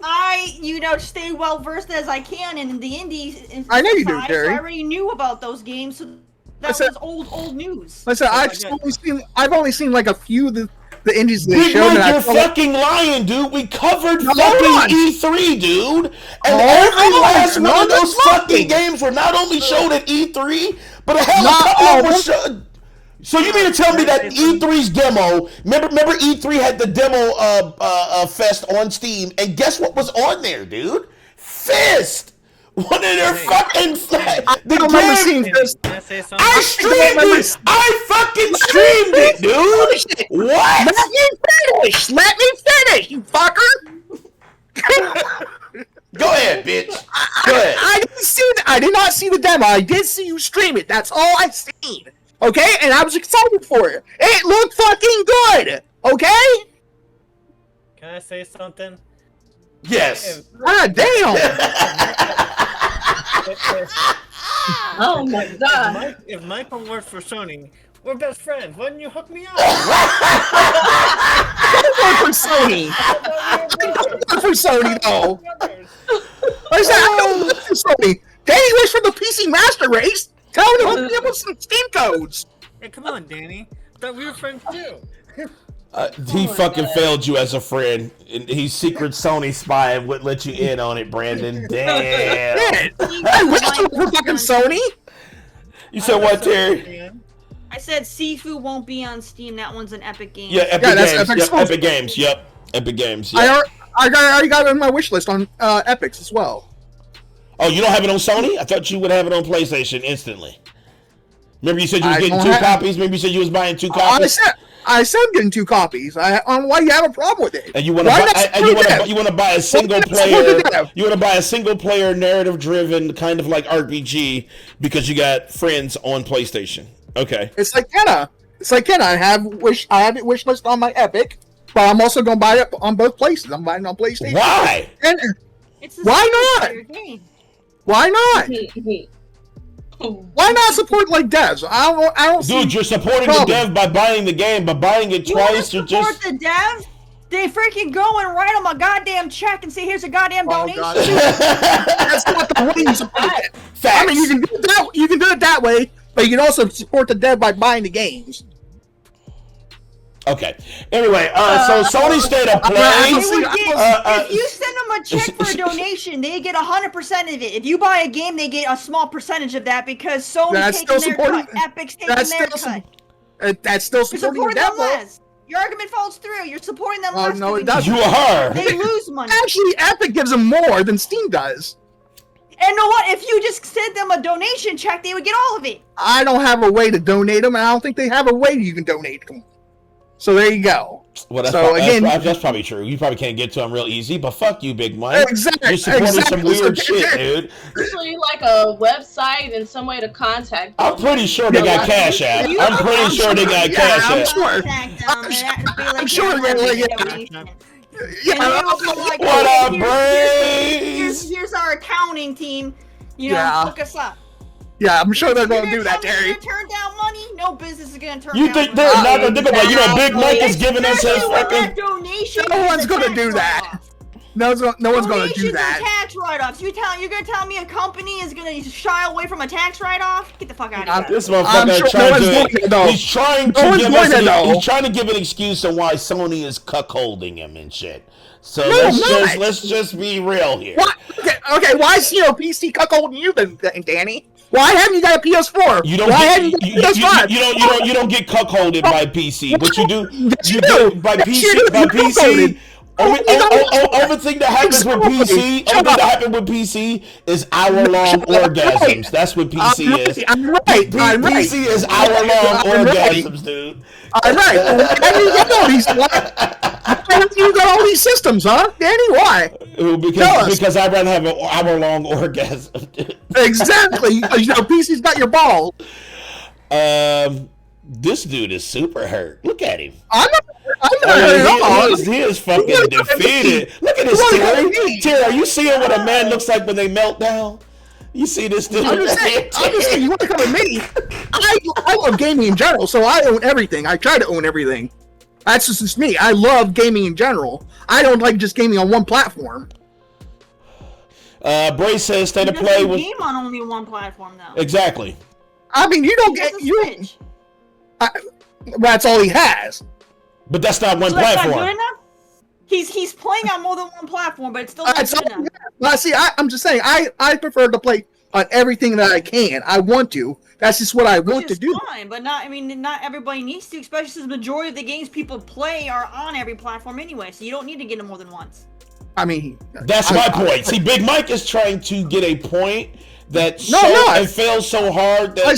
I, stay well versed as I can in the indies. I know you do, Gary. So I already knew about those games. So that was old news. Listen, I've only seen like a few of the indies they Big showed. Mike, you're fucking lying, dude. We covered fucking E3, dude. And every last one of those fucking games were not only showed at E3, but a hell of a couple of them were showed. So you mean to tell me that E3's demo, remember E3 had the demo fest on Steam, and guess what was on there, dude? Fist! One of their fucking I streamed it! I fucking streamed it, dude! What? Let me finish, you fucker! Go ahead, bitch. Go ahead. I did not see the demo. I did see you stream it. That's all I seen. Okay? And I was excited for it. It looked fucking good. Okay? Can I say something? Yes. God damn. Oh my god. If Michael worked for Sony, we're best friends. Why didn't you hook me up? I don't work for Sony. I don't work for Sony, though. I don't work for Sony. Danny was from the PC Master Race. Tell him to hook me up with some Steam codes. Hey, come on, Danny. I thought we were friends too. He fucking failed you as a friend. He's secret Sony spy and wouldn't let you in on it, Brandon. Damn. I wish you were fucking Sony. You said what, Terry? I said Sifu won't be on Steam. That one's an Epic Games. Yeah, Epic Games. Yep, Epic Games. Yep. I already got it on my wish list on Epics as well. Oh, you don't have it on Sony? I thought you would have it on PlayStation instantly. Remember you said you was getting 2 copies? Maybe you said you was buying 2 copies? I said getting 2 copies. I don't know why you have a problem with it. And you want to buy a single player. You want to buy a single player narrative driven kind of like RPG because you got friends on PlayStation. Okay. It's like Kenna. I have it wish list on my Epic, but I'm also gonna buy it on both places. I'm buying it on PlayStation. Why? Why not? Why not? Why not support like devs? I don't. Dude, you're supporting the dev by buying the game, but buying it twice. You support the devs? They freaking go and write them a goddamn check and say, "Here's a goddamn donation." That's not the way you support it. I mean, you can do it that way, but you can also support the dev by buying the games. Okay. Anyway, so Sony State of Play. If you send them a check for a donation, they get 100% of it. If you buy a game, they get a small percentage of that because Sony's taking their cut, Epic's taking their cut. That's still supporting the devil. Less. Your argument falls through. You're supporting them less. No, it doesn't. You are. They lose money. Actually, Epic gives them more than Steam does. And you know what? If you just sent them a donation check, they would get all of it. I don't have a way to donate them, and I don't think they have a way you can donate them. So there you go. Well, that's probably true. You probably can't get to them real easy, but fuck you, Big Mike. Exactly. You're supporting some weird shit, dude. Usually, like a website and some way to contact them. I'm pretty sure they got Cash App. I'm pretty sure they got Cash App. I'm sure they're like, what up, Brains? Here's our accounting team. You know, look us up. Yeah, I'm sure they're going to do that, Terry. Turn down money? No business is going to turn down money. You think they're not going to think about, Big Mike is giving us his fucking... No one's going to do that. No one's going to do that. Donations and tax write-offs. You're going to tell me a company is going to shy away from a tax write-off? Get the fuck out of here. This motherfucker he's trying to give an excuse on why Sony is cuckolding him and shit. So let's just be real here. What? Okay, why is PC cuckolding you then, Danny? Why haven't you got a PS4? You don't you don't get cuckolded by PC. What you do by PC. Only thing that happens with PC is hour-long orgasms. That's what PC is. I'm right. PC is hour-long orgasms, dude. I'm right. How do you get all these? Why do you got all these systems, huh, Danny? Why? Because I'd rather have an hour-long orgasm. Exactly. PC's got your ball. This dude is super hurt. Look at him. I'm not hurt at all. He is fucking defeated. Look at this, Terry. Terry, are you seeing what a man looks like when they melt down? You see this dude? I'm just saying, you want to come at me? I love gaming in general, so I own everything. I try to own everything. That's just me. I love gaming in general. I don't like just gaming on one platform. Bray says state of play with game on only one platform though. Exactly. I mean, you don't get you. That's all he has. But that's not one platform. That's not good enough? He's playing on more than one platform, but it's still not good enough. Well, see, I'm just saying, I prefer to play on everything that I can. I want to. That's just what I want to do. Fine, but not everybody needs to, especially since the majority of the games people play are on every platform anyway, so you don't need to get them more than once. I mean, that's my point. See, Big Mike is trying to get a point that it fails so hard that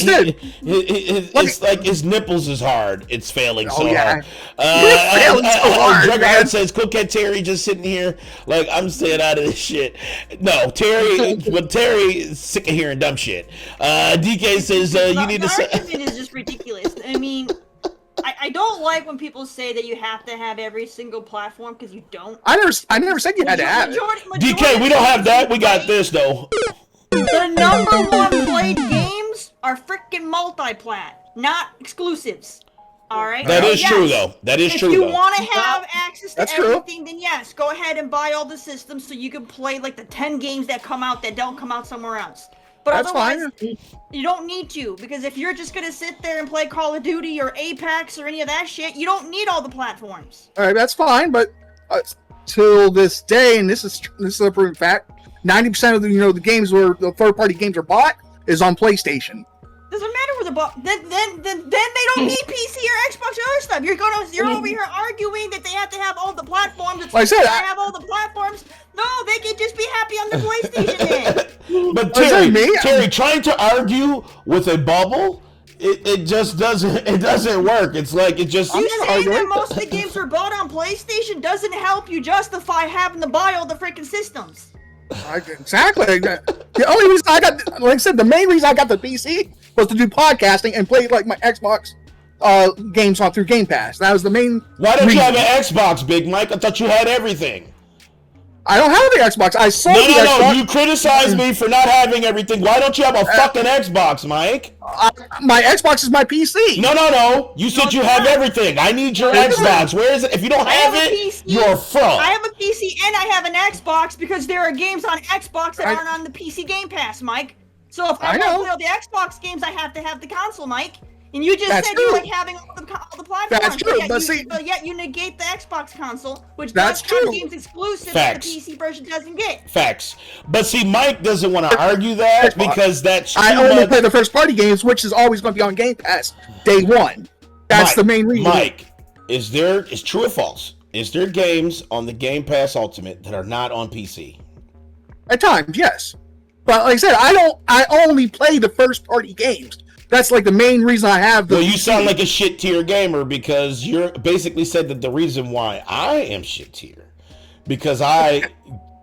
it's like his nipples is hard. It's failing so hard. Juggernaut says, "Coquette Terry just sitting here like I'm staying out of this shit." No, Terry, but Terry is sick of hearing dumb shit. DK says, "You need to." The argument is just ridiculous. I mean. I don't like when people say that you have to have every single platform because you don't. I never said you had to have it. DK, we don't have that. We got this though. The number one played games are freaking multi-plat, not exclusives. All right. That is true though. That is true. If you want to have access to everything, then yes, go ahead and buy all the systems so you can play like the 10 games that come out that don't come out somewhere else. But otherwise, you don't need to, because if you're just gonna sit there and play Call of Duty or Apex or any of that shit, you don't need all the platforms. All right, that's fine, but till this day, and this is a proven fact, 90% of the games where the third-party games are bought is on PlayStation. Doesn't matter where the then they don't need PC or Xbox or other stuff. You're over here arguing that they have to have all the platforms. Like I said, I have all the platforms. No, they can just be happy on the PlayStation then. But Terry, trying to argue with a bubble, it just doesn't work. It's like it just. You saying that most of the games are bought on PlayStation doesn't help you justify having to buy all the freaking systems. Exactly. The only reason I got, like I said, the main reason I got the PC was to do podcasting and play like my Xbox games on through Game Pass. That was the main. Why don't you have an Xbox, Big Mike? I thought you had everything. I don't have the Xbox. I sold the Xbox. No. You criticize me for not having everything. Why don't you have a fucking Xbox, Mike? My Xbox is my PC. No. You said you have everything. I need your Xbox. Where is it? If you don't have it, you're a fraud. I have a PC and I have an Xbox because there are games on Xbox that aren't on the PC Game Pass, Mike. So if I want to play all the Xbox games, I have to have the console, Mike. And you just That's said true. you like having all the platforms. That's true, But yet you negate the Xbox console, which That's does have true. games exclusive Facts. that the PC version doesn't get. Facts. But see, Mike doesn't want to argue that because that's I too only much. play the first party games, which is always going to be on Game Pass day one. That's Mike, the main reason. Mike, is true or false? Is there games on the Game Pass Ultimate that are not on PC? At times, yes. But like I said, I only play the first party games. That's like the main reason I have the. Well, you sound like a shit tier gamer because you're basically said that the reason why I am shit tier because I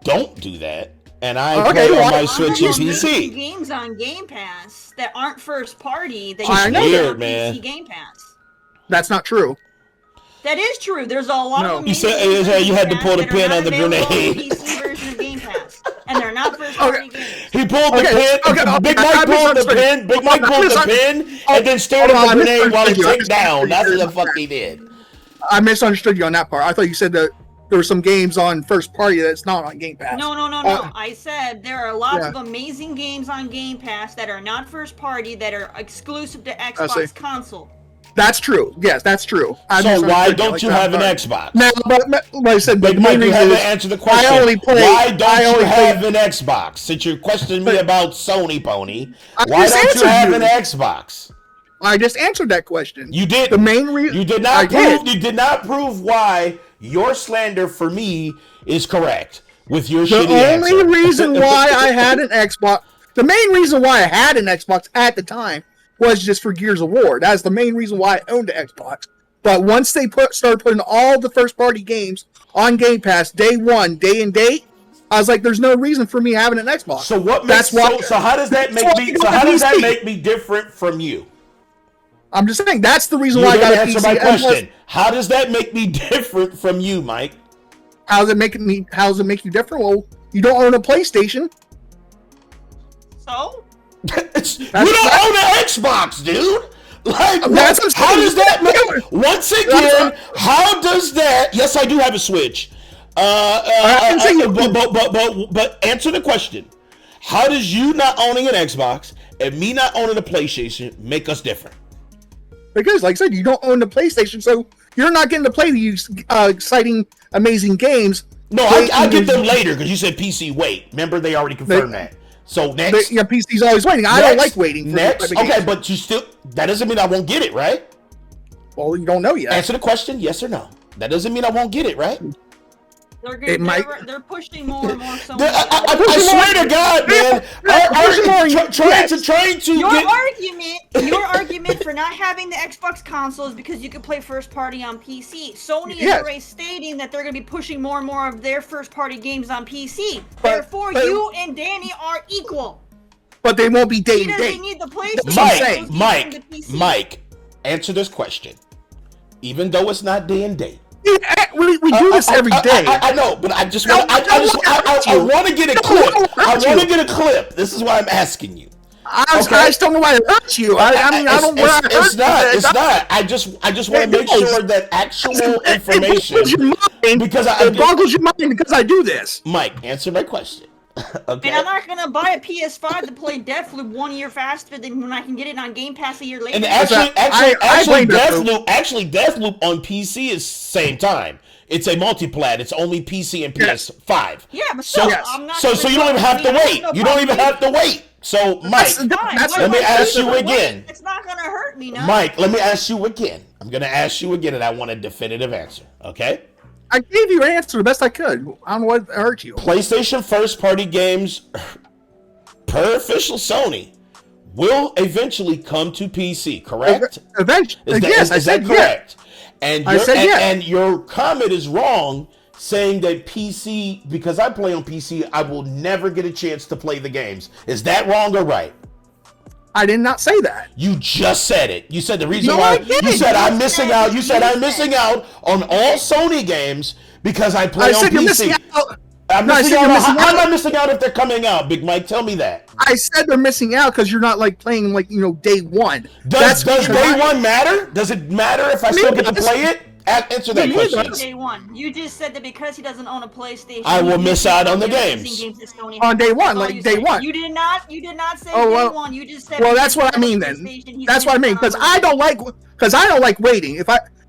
don't do that and I play on my Switch and PC. Games on Game Pass that aren't first party that I you know. play Weird, on man. PC Game Pass. That's not true. That is true. There's a lot No. of You said games on you had to Game pull the Pass that pin are on the not available grenade. on the PC version of Game Pass, and they're not first party games. He pulled the Okay, pin. okay, Big I Mike pulled the misunderstood. pin. Big Mike pulled the pin and then stared Hold at on, the I grenade while it misunderstood you. ticked down. That's what the fuck he did. I misunderstood you on that part. I thought you said that there were some games on first party that's not on Game Pass. No. I said there are lots of amazing games on Game Pass that are not first party that are exclusive to Xbox console. That's true. Yes, that's true. So why don't you have an Xbox? Now, but like I said, Big the main Mike, you reason haven't is answered the question. Why don't you have an Xbox? Since you're questioning me about Sony Pony, why don't you have an Xbox? I just answered that question. You did. The main reason you did not prove. You did not prove why your slander for me is correct with your shitty answer. The only reason why I had an Xbox, the main reason why I had an Xbox at the time was just for Gears of War. That's the main reason why I owned an Xbox. But once they started putting all the first party games on Game Pass day one, day and date, I was like, there's no reason for me having an Xbox. So what makes so how does that make me? So how does that make me different from you? I'm just saying that's the reason why I got a PC. Answer my question. How does that make me different from you, Mike? How does it make you different? Well, you don't own a PlayStation. So? You don't own an Xbox, dude. Like, how does that make? Once again, how does that? Yes, I do have a Switch. But answer the question. How does you not owning an Xbox and me not owning a PlayStation make us different? Because, like I said, you don't own the PlayStation, so you're not getting to play these exciting, amazing games. No, I get them later because you said PC wait. Remember, they already confirmed that. So next, PC's always waiting. I don't like waiting. For next, okay, but you still. That doesn't mean I won't get it, right? Well, you don't know yet. Answer the question, yes or no. That doesn't mean I won't get it, right? They're pushing more and more. So I swear to God, man. Your argument for not having the Xbox console is because you can play first party on PC. Sony is already stating that they're going to be pushing more and more of their first party games on PC. Therefore, you and Danny are equal. But they won't be day and date. Need the PlayStation. Mike, answer this question. Even though it's not day and date. We do this every day. I know, but I just want. I want to get a clip. I want to get a clip. This is why I'm asking you. I just don't know why it hurts you. I don't know where I hurt you. It's not. I just want to make sure that actual information. It boggles your mind because I do this. Mike, answer my question. Okay. And I'm not gonna buy a PS5 to play Deathloop 1 year faster than when I can get it on Game Pass a year later. And actually, Deathloop on PC is same time. It's a multiplat. It's only PC and PS5. Yeah, but still, I'm not. So you don't even have to wait. You don't even have to wait. So, Mike, let me ask you again. It's not gonna hurt me, no. Mike, let me ask you again. I'm gonna ask you again, and I want a definitive answer. Okay? I gave you an answer the best I could. I don't know what hurt you. PlayStation first-party games, per official Sony, will eventually come to PC, correct? Eventually, is that correct? Yeah. And your comment is wrong, saying that PC, because I play on PC, I will never get a chance to play the games. Is that wrong or right? I did not say that. You just said it. You said the reason why. You said I'm missing out. You said I'm missing out on all Sony games because I play on PC. How am I missing out if they're coming out? Big Mike, tell me that. I said they're missing out because you're not like playing day one. Does day one matter? Does it matter if I still get to play it? Answer that question. Day one. You just said that because he doesn't own a PlayStation, I will miss out on the games. On day one, like day one. You did not say well, day one. You just said. Well, that's what I mean then. That's what I mean because I don't like waiting.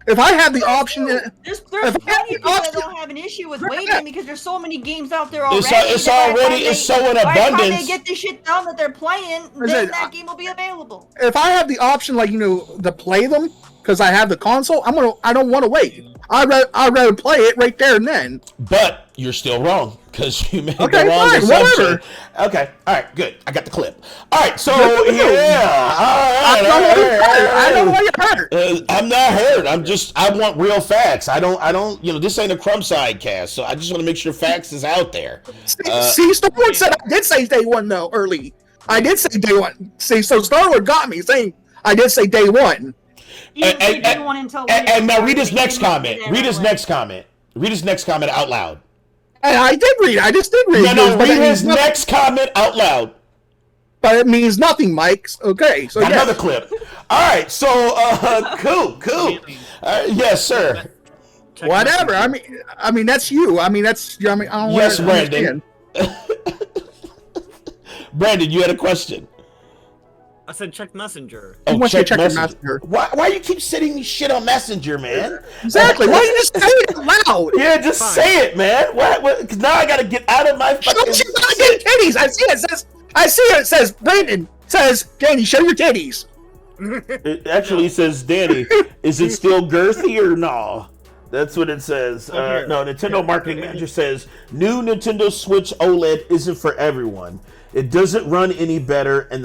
If I have the option, there's plenty of people that don't have an issue with waiting because there's so many games out there already. It's so in abundance. By the time they get the shit done that they're playing, then that game will be available. If I have the option, like to play them because I have the console, I don't want to wait. I'd rather play it right there and then. But you're still wrong because you made the wrong assumption. Whatever. Okay, all right, good. I got the clip. All right, so yeah, all right. I don't know why you're hurt. I'm not hurt. I want real facts. I don't. This ain't a crumb side cast, so I just want to make sure facts is out there. See, Star-Lord said I did say day one though early. I did say day one. See, so Star-Lord got me saying I did say day one. And now read his next comment. Read his next comment. Read his next comment out loud. And I did read. I just did read. No, read his next comment out loud. But it means nothing, Mike. Okay, so another clip. All right, so cool. Yes, sir. Whatever. I mean that's you. I mean that's. I mean I don't. Yes, Brandon. Brandon, you had a question. I said check Messenger. Oh, check Messenger. Why you keep sending me shit on Messenger, man? Exactly. Why you just say it loud? Yeah, just say it, man. What? Because now I gotta get out of my fucking. Show your titties. I see it. It says Brandon says Danny, show your titties. It actually says Danny. Is it still girthy or no? That's what it says. No, Nintendo marketing manager says new Nintendo Switch OLED isn't for everyone. It doesn't run any better than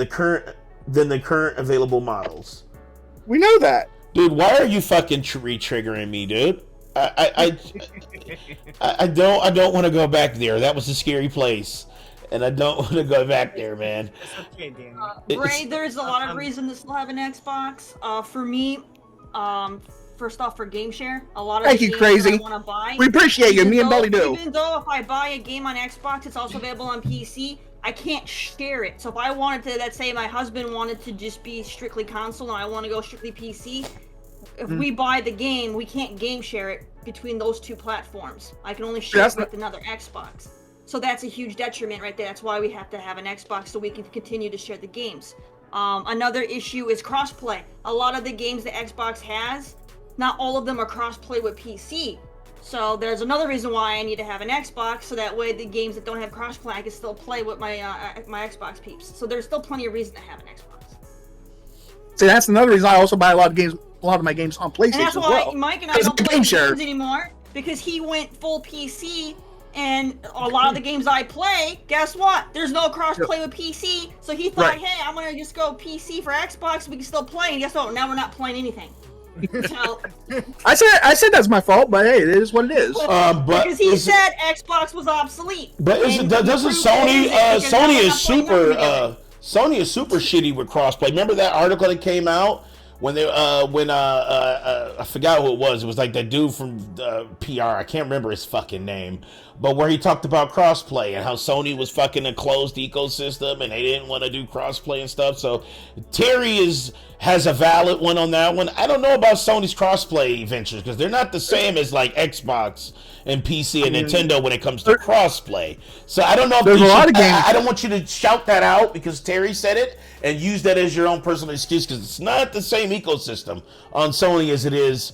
the current available models. We know that, dude. Why are you fucking re-triggering me, dude? I don't want to go back there. That was a scary place, and I don't want to go back there, man. It's okay, Danny. Bray, there's a lot of reason to still have an Xbox. For me, first off, for game share, a lot of games Crazy. I want to buy. We appreciate you. Me and Belly do. Even though if I buy a game on Xbox, it's also available on PC. I can't share it. So if I wanted to, let's say my husband wanted to just be strictly console and I want to go strictly PC, if we buy the game, we can't game share it between those two platforms. I can only share it with another Xbox. So that's a huge detriment right there. That's why we have to have an Xbox so we can continue to share the games. Another issue is crossplay. A lot of the games that Xbox has, not all of them are crossplay with PC. So there's another reason why I need to have an Xbox, so that way the games that don't have crossplay, I can still play with my my Xbox peeps. So there's still plenty of reason to have an Xbox. See, that's another reason I also buy a lot of my games on PlayStation. And that's why Mike and I don't play games anymore, because he went full PC, and a lot of the games I play, guess what? There's no crossplay with PC. So he thought, hey, I'm gonna just go PC for Xbox, we can still play. And guess what? Now we're not playing anything. So, I said that's my fault, but hey, it is what it is. But because he said Xbox was obsolete. But doesn't Sony? Sony is super shitty with crossplay. Remember that article that came out when I forgot who it was. It was like that dude from PR. I can't remember his fucking name. But where he talked about crossplay and how Sony was fucking a closed ecosystem and they didn't want to do crossplay and stuff. So Terry has a valid one on that one. I don't know about Sony's crossplay ventures because they're not the same as like Xbox and PC and Nintendo when it comes to crossplay. So I don't know if there's a lot of games. I don't want you to shout that out because Terry said it and use that as your own personal excuse because it's not the same ecosystem on Sony as it is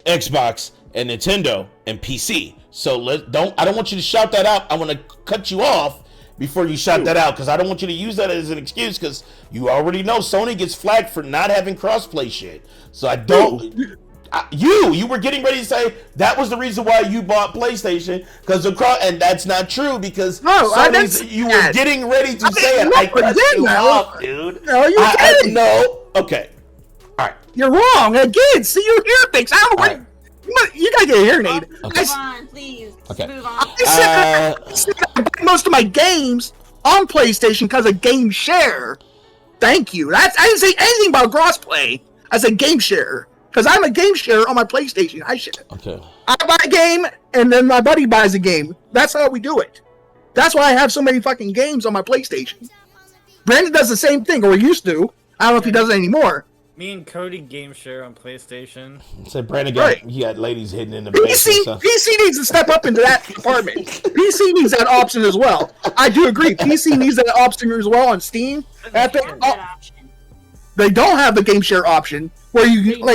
Xbox and Nintendo and PC. So I don't want you to shout that out. I want to cut you off before you shout that out because I don't want you to use that as an excuse because you already know Sony gets flagged for not having crossplay shit. So I don't. You were getting ready to say that was the reason why you bought PlayStation because of and that's not true because you were getting ready to say it. I cut you off, dude. No, you didn't. No. Okay. All right. You're wrong again. See, you hear things. You gotta get a hearing aid. Okay. Move on, please. Okay. Move on. I buy most of my games on PlayStation because of game share. Thank you. I didn't say anything about crossplay. I said game share because I'm a game share on my PlayStation. I share. Okay. I buy a game and then my buddy buys a game. That's how we do it. That's why I have so many fucking games on my PlayStation. Brandon does the same thing, or he used to. I don't know if he does it anymore. Me and Cody game share on PlayStation. So Brandon he got ladies hidden in the basement. PC needs to step up into that department. PC needs that option as well. I do agree. PC needs that option as well on Steam. They don't have the game share option where you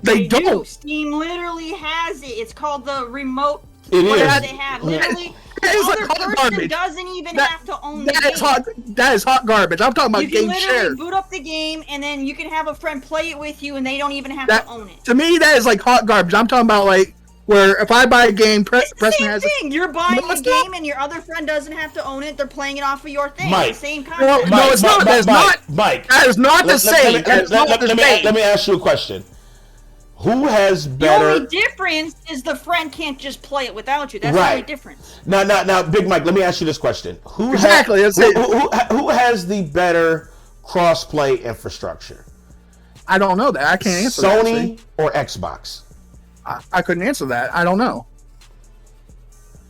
They don't. Steam literally has it. It's called the remote. It is. They have literally. That is other like hot person garbage. doesn't even have to own the That game. is hot. That is hot garbage. I'm talking about You can game literally share. boot up the game, and then you can have a friend play it with you, and they don't even have That, to own it. to me, that is like hot garbage. I'm talking about like where if I buy a game, It's the Preston same has. thing. You're buying No, a it's not. game, and your other friend doesn't have to own it. They're playing it off of your thing. Mike. It's the same No, concept. no, it's not. That is not. Mike. That is not the same. That is not the same. Let me ask you a question. Who has The better? only difference is the friend can't just play it without you. That's Right. the only difference. Now, Big Mike. Let me ask you this question: Who Exactly, Has, that's it. who has the better cross-play infrastructure? I don't know that. I can't answer that. Sony see. or Xbox? I couldn't answer that. I don't know.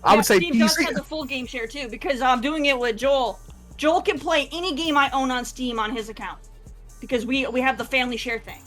I would say Steam does PC. have the full game share too, because I'm doing it with Joel. Joel can play any game I own on Steam on his account, because we have the family share thing.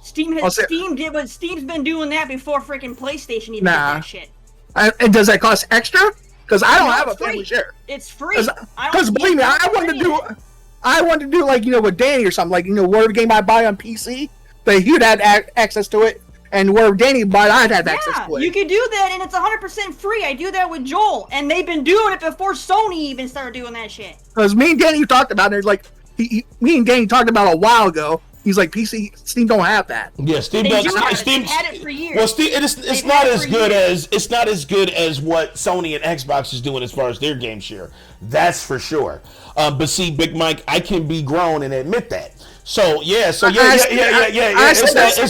Steam's been doing that before freaking PlayStation even did that shit. And does that cost extra? Because I don't have a it's free. family share. It's free. Because believe me, I wanted to do like with Danny or something, like whatever game I buy on PC, that he'd have access to it, and wherever Danny bought, I'd have access to it. You can do that, and it's 100% free. I do that with Joel, and they've been doing it before Sony even started doing that shit. Because me and Danny talked about it. Like me and Danny talked about it a while ago. He's like, Steam don't have that. Yeah, Steam They does. do have it. Steam They've had it for years. Well, Steam, it's They've not had it as for good years. as what Sony and Xbox is doing as far as their game share. That's for sure. But see, Big Mike, I can be grown and admit that. So yeah. It's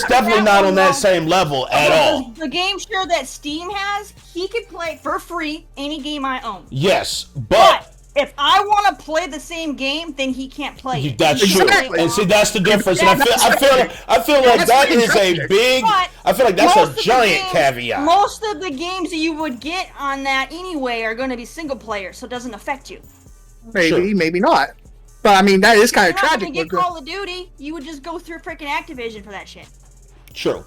definitely not on that same level at all. The game share that Steam has, he can play for free any game I own. Yes, But if I want to play the same game, then he can't play it. That's He true. can play it And see, on- that's the difference. And I feel like that is a big. But I feel like that's most a of the giant games- caveat. Most of the games that you would get on that anyway are going to be single player, so it doesn't affect you. Maybe, maybe not. But I mean, that is kind You're of not tragic. going to get Call of Duty. You would just go through freaking Activision for that shit. True.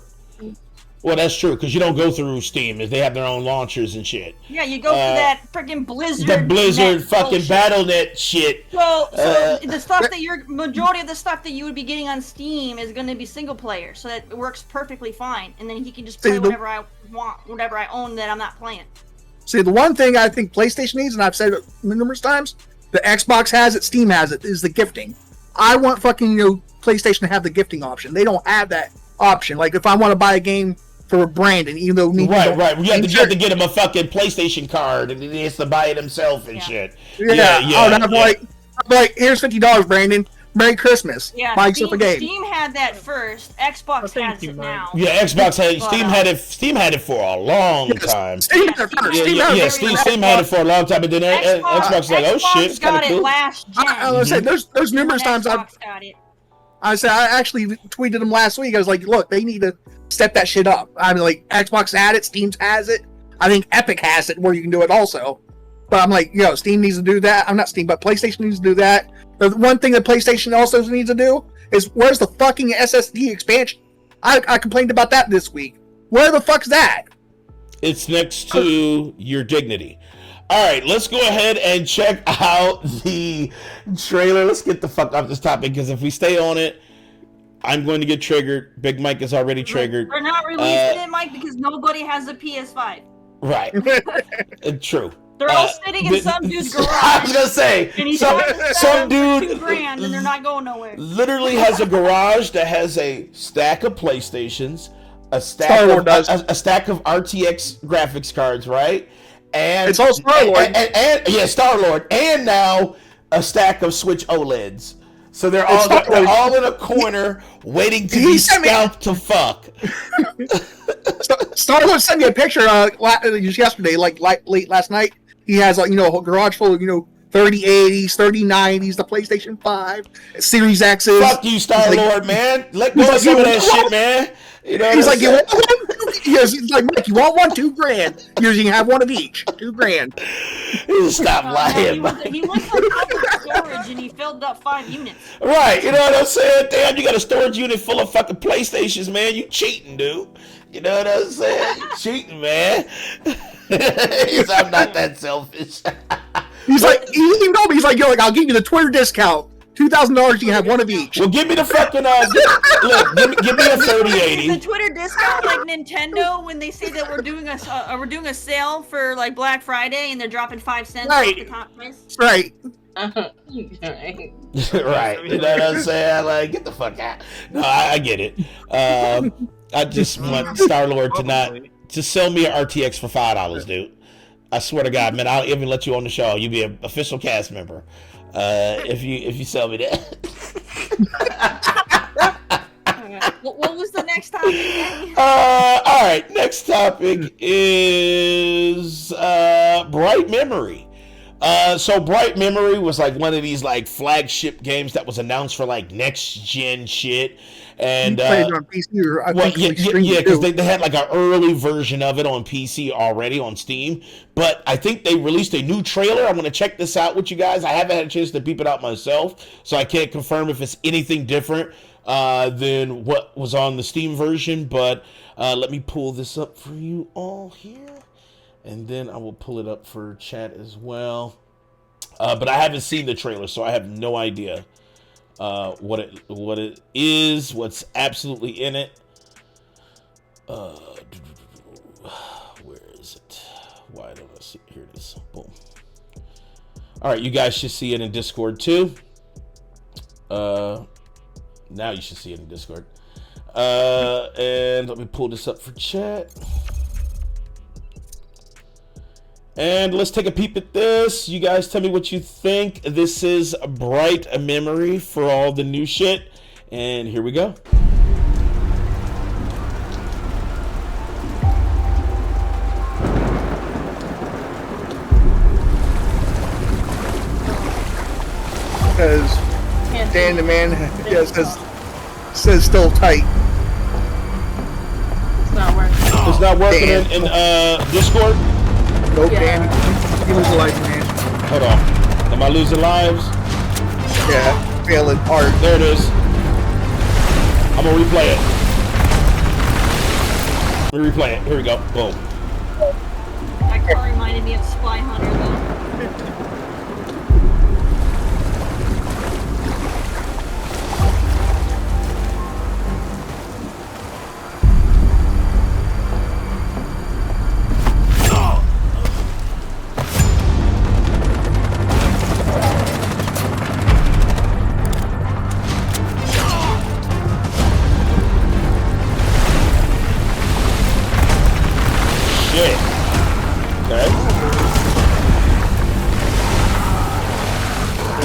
Well, that's true, because you don't go through Steam. They have their own launchers and shit. Yeah, you go through that freaking Blizzard. The Blizzard net fucking bullshit. BattleNet shit. So the stuff that majority of the stuff that you would be getting on Steam is going to be single player, so that it works perfectly fine. And then he can just play whatever I want, whatever I own that I'm not playing. See, the one thing I think PlayStation needs, and I've said it numerous times, the Xbox has it, Steam has it, is the gifting. I want fucking PlayStation to have the gifting option. They don't have that option. Like if I want to buy a game for Brandon, even though right, you have to get him a fucking PlayStation card, and he has to buy it himself and shit. I'm like, here's $50, Brandon. Merry Christmas. Yeah, buy yourself a game. Steam had that first. Xbox has it now. Yeah, Xbox had Steam had it for a long time. Steam had it first. Steam had it for a long time, but then Xbox was like, oh shit, it's kind of cool. Last gen. I said there's numerous times got it. I actually tweeted them last week. I was like, look, they need to step that shit up. I mean, like Xbox had it, Steam has it. I think Epic has it where you can do it also. But I'm like, Steam needs to do that. I'm not Steam, but PlayStation needs to do that. The one thing that PlayStation also needs to do is where's the fucking SSD expansion? I complained about that this week. Where the fuck's that? It's next to your dignity. All right, let's go ahead and check out the trailer. Let's get the fuck off this topic, because if we stay on it, I'm going to get triggered. Big Mike is already triggered. We're not releasing it, Mike, because nobody has a PS5. Right. True. They're all sitting in some dude's garage. I was gonna say, and he's some dude $2,000 and they're not going nowhere. Literally has a garage that has a stack of PlayStations, a stack of RTX graphics cards, right? And it's all Star-Lord. And Star-Lord, and now a stack of Switch OLEDs. So they're all in a corner waiting to be scalped to fuck. Star-Lord sent me a picture yesterday, like late last night. He has a garage full of 3080s, 3090s, the PlayStation 5, Series X's. Fuck you, Star-Lord, man. Let go of some of that shit, man. He's like, you want one? Yes, it's like, Mike, you want one? $2,000. You can have one of each. $2,000. Stop lying, He went to public storage and he filled up 5 units. Right, you know what I'm saying? Damn, you got a storage unit full of fucking PlayStations, man. You cheating, dude. You know what I'm saying? You cheating, man. I'm not that selfish. He's like, he even told me, he's like, yo, like, I'll give you the Twitter discount. $2,000, you can have one of each. Well, give me the fucking, look, give me a 3080. The Twitter discount, like Nintendo, when they say that we're doing a sale for like Black Friday and they're dropping 5 cents off the top price. Right. Right. You know what I'm saying? Like, get the fuck out. No, I get it. I just want Star-Lord to sell me an RTX for $5, dude. I swear to God, man, I'll even let you on the show. You'll be an official cast member. If you sell me that. What was the next topic? All right, next topic is Bright Memory. So Bright Memory was like one of these like flagship games that was announced for like next gen shit. And played it on PC or because they had like an early version of it on PC already on Steam. But I think they released a new trailer. I'm gonna check this out with you guys. I haven't had a chance to peep it out myself, so I can't confirm if it's anything different than what was on the Steam version. But let me pull this up for you all here, and then I will pull it up for chat as well. But I haven't seen the trailer, so I have no idea what it is, what's absolutely in it. Where is it? Why don't I see? Here it is. Boom. All right, you guys should see it in Discord too. Now you should see it in Discord. And let me pull this up for chat. And let's take a peep at this. You guys tell me what you think. This is a Bright Memory for all the new shit. And here we go. Because Dan the man says still tight. It's not working. It's not working in Discord? Nope, Yeah. Dan. You lose a life, man. Hold on. Am I losing lives? Yeah, failing hard. There it is. I'm gonna replay it. Let me replay it. Here we go. Boom. That car reminded me of Spy Hunter, though.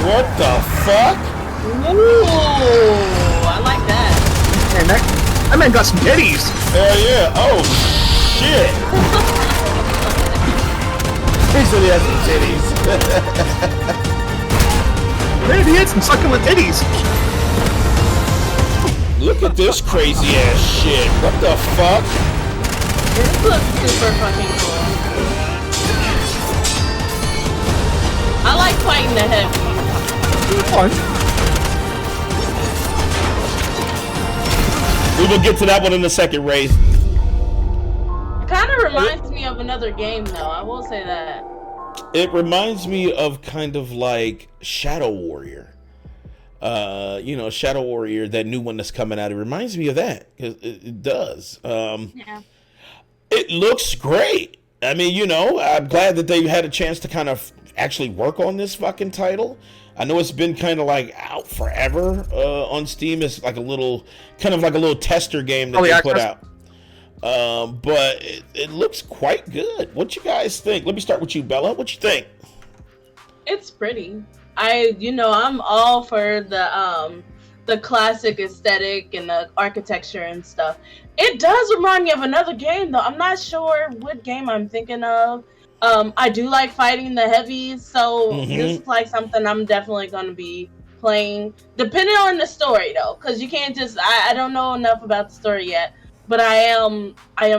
What the fuck? Ooh, I like that. Man, that man got some titties. Hell yeah. Oh, shit. He said he has some titties. Man, he had some succulent titties. Look at this crazy ass shit. What the fuck? This looks super fucking cool. I like fighting the heavy. Fun. We will get to that one in a second, Ray. It kind of reminds me of another game, though. I will say that. It reminds me of kind of like Shadow Warrior. Shadow Warrior, that new one that's coming out. It reminds me of that. It does. Yeah. It looks great. I mean, I'm glad that they had a chance to kind of actually work on this fucking title. I know it's been kind of like out forever on Steam. It's like a little tester game that they put out. But it looks quite good. What you guys think? Let me start with you, Bella. What you think? It's pretty. I'm all for the classic aesthetic and the architecture and stuff. It does remind me of another game, though. I'm not sure what game I'm thinking of. I do like fighting the heavies, so this is like something I'm definitely going to be playing, depending on the story, though, because you can't just, I don't know enough about the story yet, but I am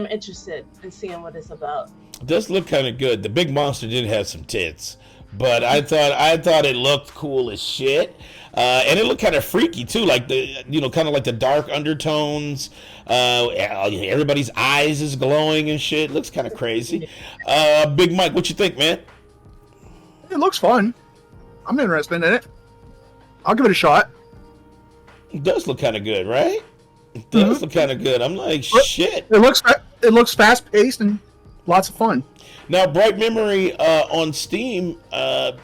interested in seeing what it's about. It does look kind of good. The big monster did have some tits, but I thought it looked cool as shit. And it looked kind of freaky too, like kind of like the dark undertones. Everybody's eyes is glowing and shit. Looks kind of crazy. Big Mike, what you think, man? It looks fun. I'm interested in it. I'll give it a shot. It does look kind of good, right? It does look kind of good. I'm like, shit. It looks fast paced and lots of fun. Now, Bright Memory on Steam, hell,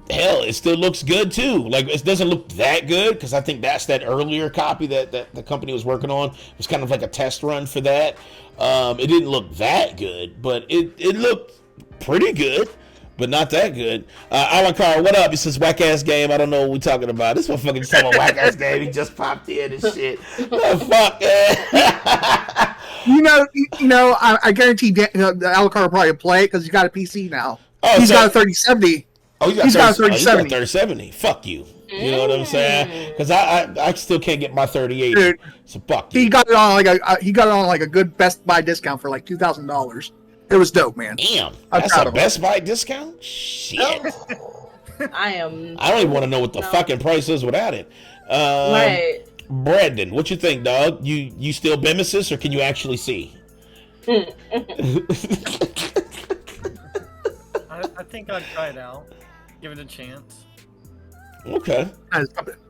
it still looks good too. Like, it doesn't look that good because I think that's that earlier copy that the company was working on. It was kind of like a test run for that. It didn't look that good, but it looked pretty good, but not that good. Alan what up? He says, whack ass game. I don't know what we're talking about. This motherfucker just talking about whack ass game. He just popped in and shit. What the fuck, man? I guarantee Alucard will probably play it because he's got a PC now. Oh, he's got a 3070. Oh, he's got a 3070. Fuck you. You know what I'm saying? Because I still can't get my 3080. Dude, so fuck you. He got it on like a good Best Buy discount for like $2,000. It was dope, man. Damn, that's a Best Buy discount? Shit. I don't even want to know what the fucking price is without it. Right. Brandon, what you think, dog? You still Bemesis or can you actually see? I think I'd try it out. Give it a chance. Okay.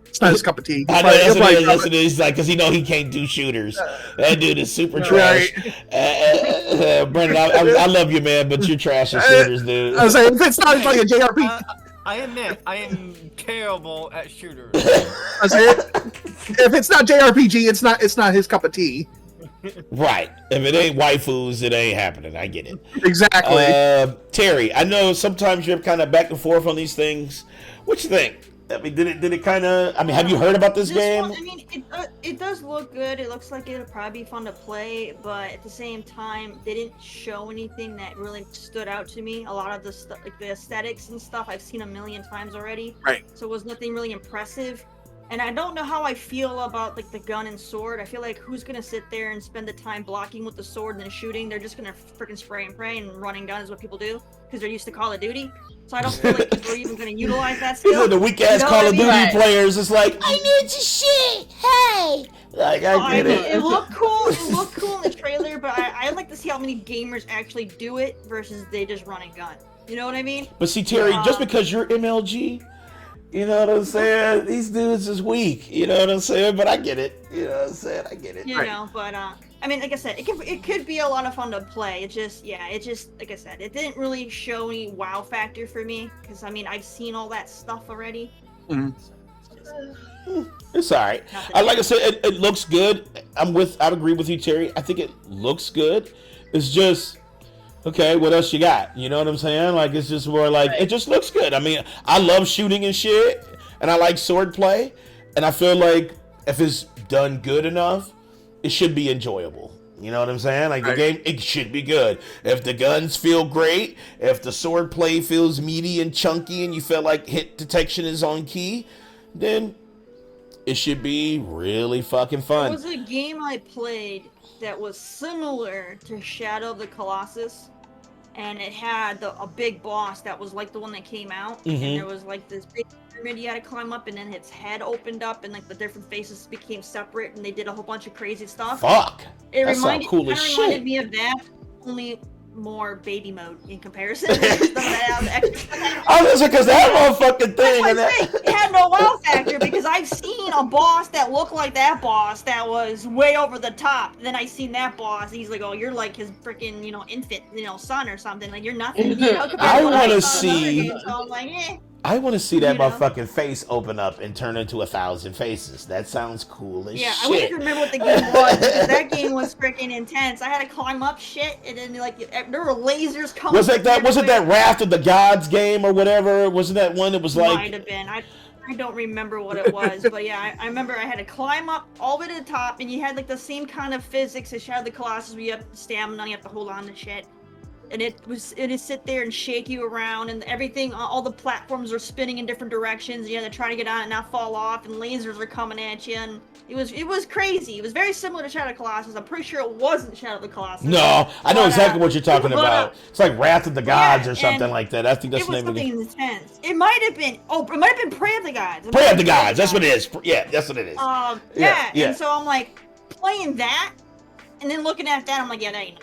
It's not his cup of tea. I know that's what it is. Like, because he can't do shooters. That dude is super trash. Brandon, I love you, man, but you're trash at shooters, dude. I was saying, if it's not like a JRPG. I admit, I am terrible at shooters. I was saying, if it's not JRPG, it's not his cup of tea. Right. If it ain't waifus, it ain't happening. I get it. Exactly. Terry, I know sometimes you're kind of back and forth on these things. What you think? I mean, did it kind of? I mean, have you heard about this game? One, I mean, it does look good. It looks like it'll probably be fun to play, but at the same time, they didn't show anything that really stood out to me. A lot of the stuff, like the aesthetics and stuff, I've seen a million times already. Right. So it was nothing really impressive. And I don't know how I feel about like the gun and sword. I feel like who's gonna sit there and spend the time blocking with the sword and then shooting? They're just gonna freaking spray and pray, and running gun is what people do because they're used to Call of Duty. So I don't feel like people are even gonna utilize that skill. These are the weak ass Call of Duty players. It's like, I need your shit. Hey. Like, I get it. It looked cool. It looked cool in the trailer, but I'd like to see how many gamers actually do it versus they just run and gun. You know what I mean? But see, Terry, just because you're MLG. You know what I'm saying? These dudes is weak. You know what I'm saying? But I get it. You know what I'm saying? I get it. You know, but I mean, like I said, it could be a lot of fun to play. It just like I said, it didn't really show any wow factor for me because I mean I've seen all that stuff already. Mm-hmm. It's all right. Like I said, it looks good. I'd agree with you, Terry. I think it looks good. It's just. Okay, what else you got? You know what I'm saying? Like, it's just more like, it just looks good. I mean, I love shooting and shit, and I like sword play, and I feel like if it's done good enough, it should be enjoyable. You know what I'm saying? Like, the game, it should be good. If the guns feel great, if the sword play feels meaty and chunky, and you feel like hit detection is on key, then it should be really fucking fun. There was a game I played that was similar to Shadow of the Colossus, and it had a big boss that was like the one that came out, and there was like this big pyramid you had to climb up, and then its head opened up, and like the different faces became separate, and they did a whole bunch of crazy stuff. Fuck! It that sounds cool as shit. Reminded me of that, only more baby mode in comparison. I was because that motherfucking thing. It had no wow factor because I've seen a boss that looked like that boss that was way over the top. Then I seen that boss. He's like, "Oh, you're like his freaking infant, son or something. Like you're nothing." I want to see. So I'm like, eh. I want to see that motherfucking face open up and turn into 1,000 faces. That sounds cool as shit. Yeah, I wish I could remember what the game was because that game was freaking intense. I had to climb up shit, and then there were lasers coming. Was it that Wrath of the Gods game or whatever? Wasn't that one that was like? Might have been. I don't remember what it was, but yeah, I remember I had to climb up all the way to the top, and you had like the same kind of physics as Shadow of the Colossus, where you have stamina, you have to hold on to shit. and it sit there and shake you around, and everything, all the platforms are spinning in different directions. You know, they're trying to get on and not fall off, and lasers are coming at you, and it was crazy. It was very similar to Shadow of the Colossus. I'm pretty sure it wasn't Shadow of the Colossus. No, I know exactly what you're talking about. It's like Wrath of the Gods or something like that. I think that's the name of the game. It was something intense. It might have been. Oh, it might have been Prey of the Gods. Prey of the Gods. That's what it is. Yeah, that's what it is. Yeah. And so I'm like playing that, and then looking at that, I'm like, yeah, that ain't.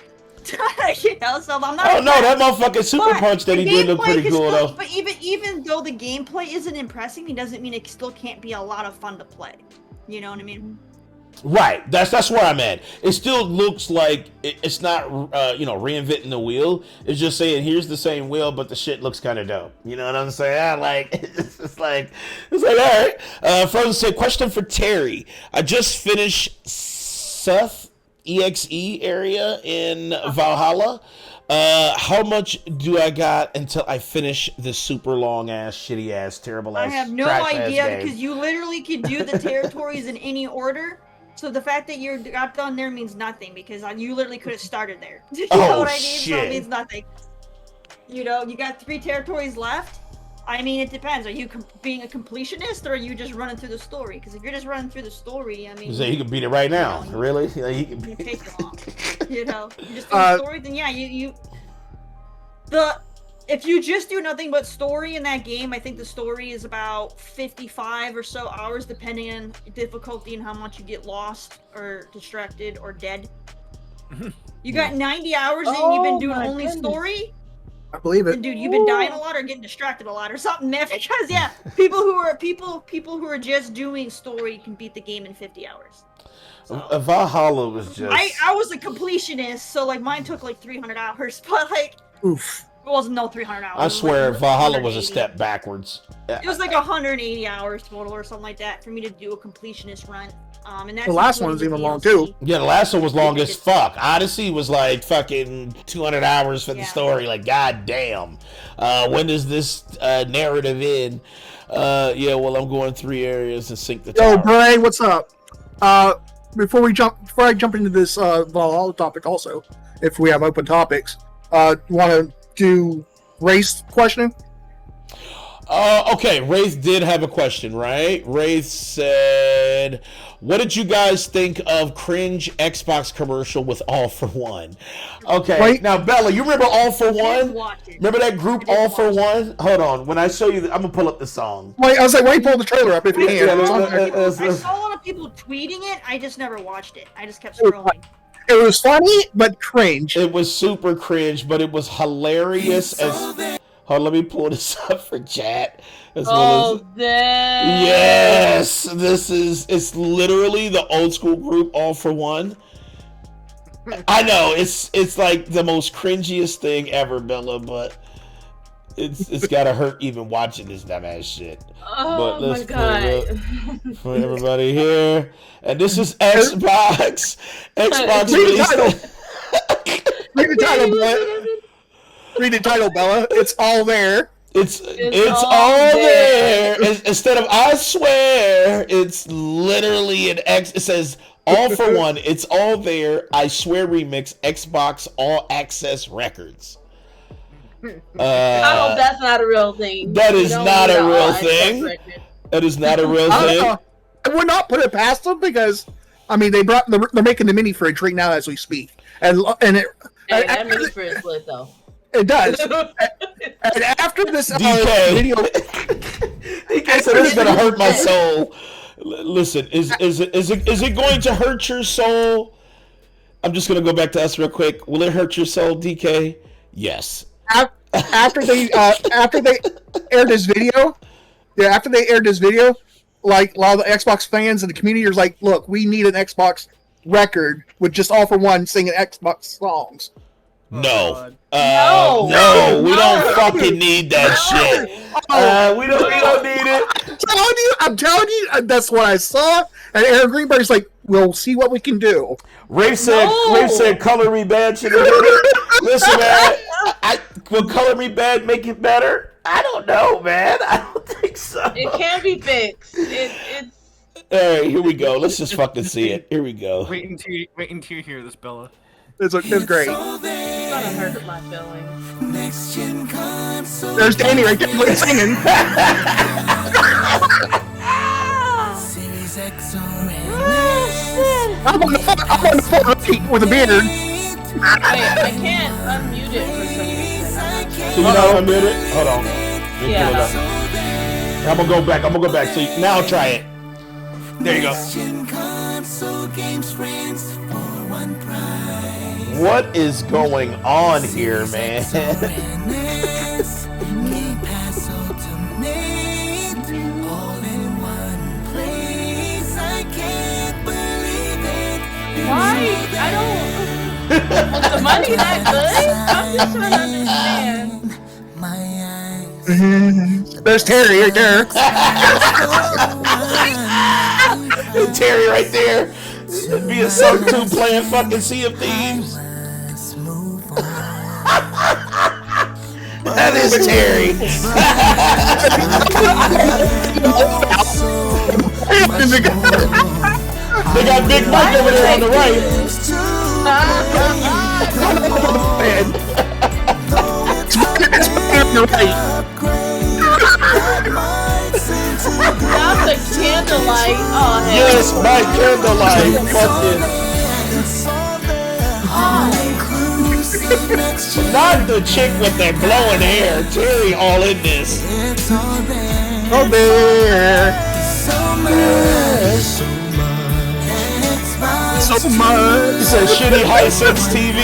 You know, so I'm not. Oh no, that motherfucking super punch that he did look pretty cool though. But even though the gameplay isn't impressing me, doesn't mean it still can't be a lot of fun to play. You know what I mean? Right. That's where I'm at. It still looks like it's not reinventing the wheel. It's just saying here's the same wheel, but the shit looks kind of dope. You know what I'm saying? It's like all right. Frozen said, question for Terry. I just finished Seth EXE area in Valhalla. How much do I got until I finish this super long ass, shitty ass, terrible ass? I have no idea because you literally could do the territories in any order. So the fact that you got done there means nothing because you literally could have started there. You know what I mean? Shit. So it means nothing. You know, you got 3 territories left. I mean, it depends. Are you being a completionist, or are you just running through the story? Because if you're just running through the story, I mean... So you can beat it right now. Really? He can beat it. Take long. You know? You just do the story, then yeah, if you just do nothing but story in that game, I think the story is about 55 or so hours, depending on difficulty and how much you get lost, or distracted, or dead. You got 90 hours in, you've been doing only story? I believe it. And dude, you've been dying a lot or getting distracted a lot or something, man. Because yeah, people who are just doing story can beat the game in 50 hours. So, Valhalla was just. I was a completionist, so like mine took like 300 hours, but like. Oof. It wasn't no 300 hours. I swear, like Valhalla was a step backwards. It was like 180 hours total or something like that for me to do a completionist run. And that's the last one was even long too. Yeah, the last one was long as fuck. Odyssey was like fucking 200 hours for the story. Like, goddamn. When does this narrative end? Well, I'm going 3 areas and sync the tower. Yo, Bray, what's up? Before I jump into this Valhalla topic, also, if we have open topics, want to do race questioning? Okay, Wraith did have a question, right? Wraith said, what did you guys think of cringe Xbox commercial with All For One? Okay, right. Now, Bella, you remember All For One? Remember that group All For One? Hold on, when I show you, I'm going to pull up the song. Wait, I was like, why you pull the trailer up if you can? I saw a lot of people tweeting it, I just never watched it. I just kept scrolling. It was funny, but cringe. It was super cringe, but it was hilarious as... Hold on, let me pull this up for chat. Yes! It's literally the old school group All For One. I know, it's like the most cringiest thing ever, Bella, but it's gotta hurt even watching this dumbass shit. Oh, but let's my God. For everybody here. And this is Xbox. Xbox released. Read the title, Bella. Read the title, Bella. It's all there. It's all there. Instead of I swear, it's literally an X. It says All For One. It's all there. I swear remix. Xbox All Access Records. I hope that's not a real thing. That is not a real thing. That is not a real thing. I would not put it past them because, I mean, they're making the mini fridge right now as we speak, and that mini fridge lit though. It does. And after this video, DK said it's gonna hurt my soul. Listen, is it going to hurt your soul? I'm just gonna go back to us real quick. Will it hurt your soul, DK? Yes. After they aired this video, like a lot of the Xbox fans and the community are like, "Look, we need an Xbox record with just All For One singing Xbox songs." No, we don't fucking need that shit. We don't need it. I'm telling you, that's what I saw. And Aaron Greenberg's like, we'll see what we can do. Ray said, color me bad should have did it. Listen, man, will color me bad make it better? I don't know, man. I don't think so. It can be fixed. It's. All right, here we go. Let's just fucking see it. Here we go. Wait until you hear this, Bella. It's great. Oh kind of hurt my feelings. Next gen console. There's Danny right there singing. Series X or I'm on the phone with a beard. Wait, I can't unmute it for some reason. So you know I mute it? Hold on. Yeah. I'm gonna go back. So now try it. There you go. What is going on here, man? Why? I don't. Was the money that good? I'm just trying to understand. There's Terry right there. Terry right there. Being sung to playing fucking Sea of Thieves. That is Terry. They got Big Mike over there on the right. Not the candlelight. Oh, hell. Yes, my candlelight. Fucking. Not the chick with that blowing hair. Terry all in this. Oh, there. So much. It's a shitty Hisense TV.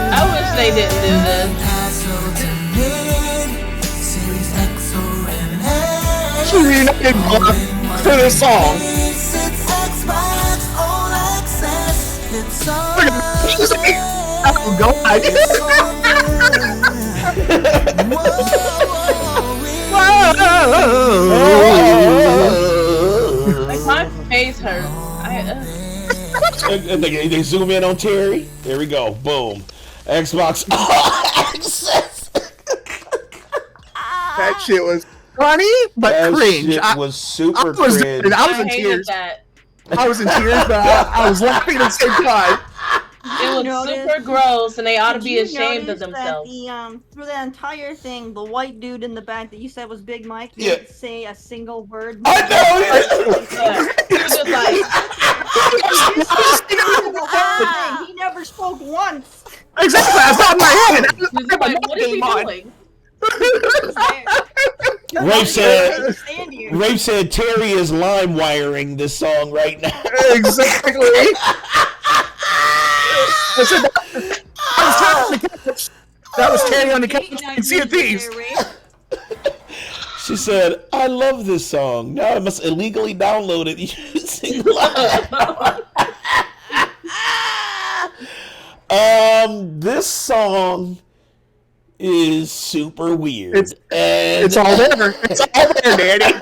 I wish they didn't do this. She reunited for this song. Oh, God. Like, my face hurts. They zoom in on Terry. There we go. Boom. Xbox Access. That shit was funny, but that cringe. Shit was super cringe. I was in hated tears. that. I was in tears, but I was laughing at the same time. It was super gross, and they ought to be ashamed of themselves. That through that entire thing, the white dude in the back that you said was Big Mike didn't say a single word. I know. He was just like, he never spoke once. Exactly, I thought in my head. he's like, what is he doing? Rafe said Terry is lime wiring this song right now. Exactly. That was Terry on the couch in Sea of Thieves. She said, I love this song. Now I must illegally download it using lime. This song is super weird. It's all there. It's all there, Danny.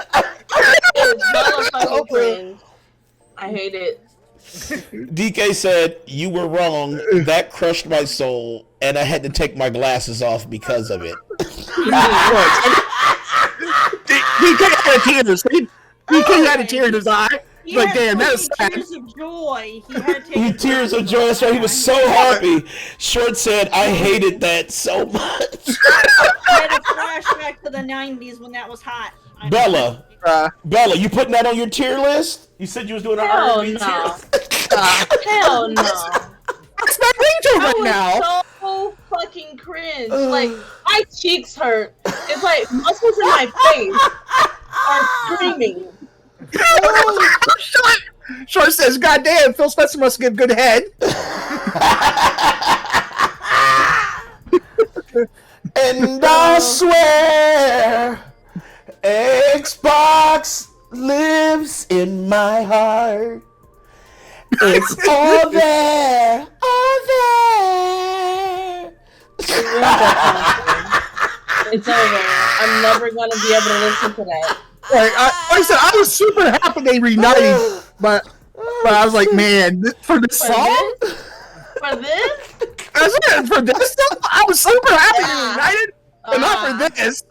It's motherfucking cringe. I hate it. DK said, you were wrong. That crushed my soul, and I had to take my glasses off because of it. DK had tears. DK had a tear in his eye. Like, damn, that was sad. Tears of joy. He had to take Tears of joy. That's right. He was so happy. Short said, I hated that so much. I had a flashback to the 90s when that was hot. Bella, you putting that on your tier list? You said you was doing an Hell R&B no. tier. Hell no. That's my ringtone right now. So fucking cringe. Like, my cheeks hurt. It's like muscles in my face are screaming. Short says, God damn, Phil Spencer must give good head. And I swear, Xbox lives in my heart. It's all there, all there. It's over. I'm never gonna be able to listen to that. Like I said, I was super happy they reunited, but I was like, man, for this song? For this? I said, for this stuff, I was super happy they reunited, but not for this.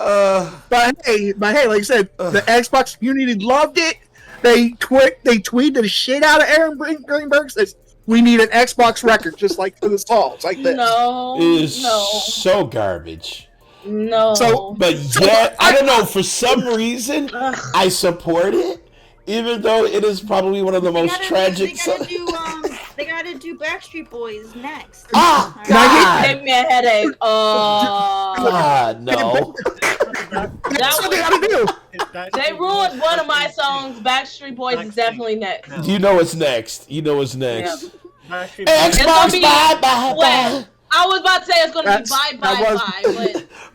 But hey, like I said, the Xbox community loved it. They tweeted the shit out of Aaron Greenberg. Says, We need an Xbox record, just like for the songs, like this. No, It is no, so garbage. no. But yet, I don't know, for some reason, I support it, even though it is probably one of the most tragic songs. They gotta do Backstreet Boys next. Ah, God! Gave me a headache. God, no. That's what they gotta do. They ruined one of my songs. Backstreet Boys is definitely next. You know what's next. You know what's next. Yeah. Xbox, bye, bye, bye. I was about to say it's gonna be bye, but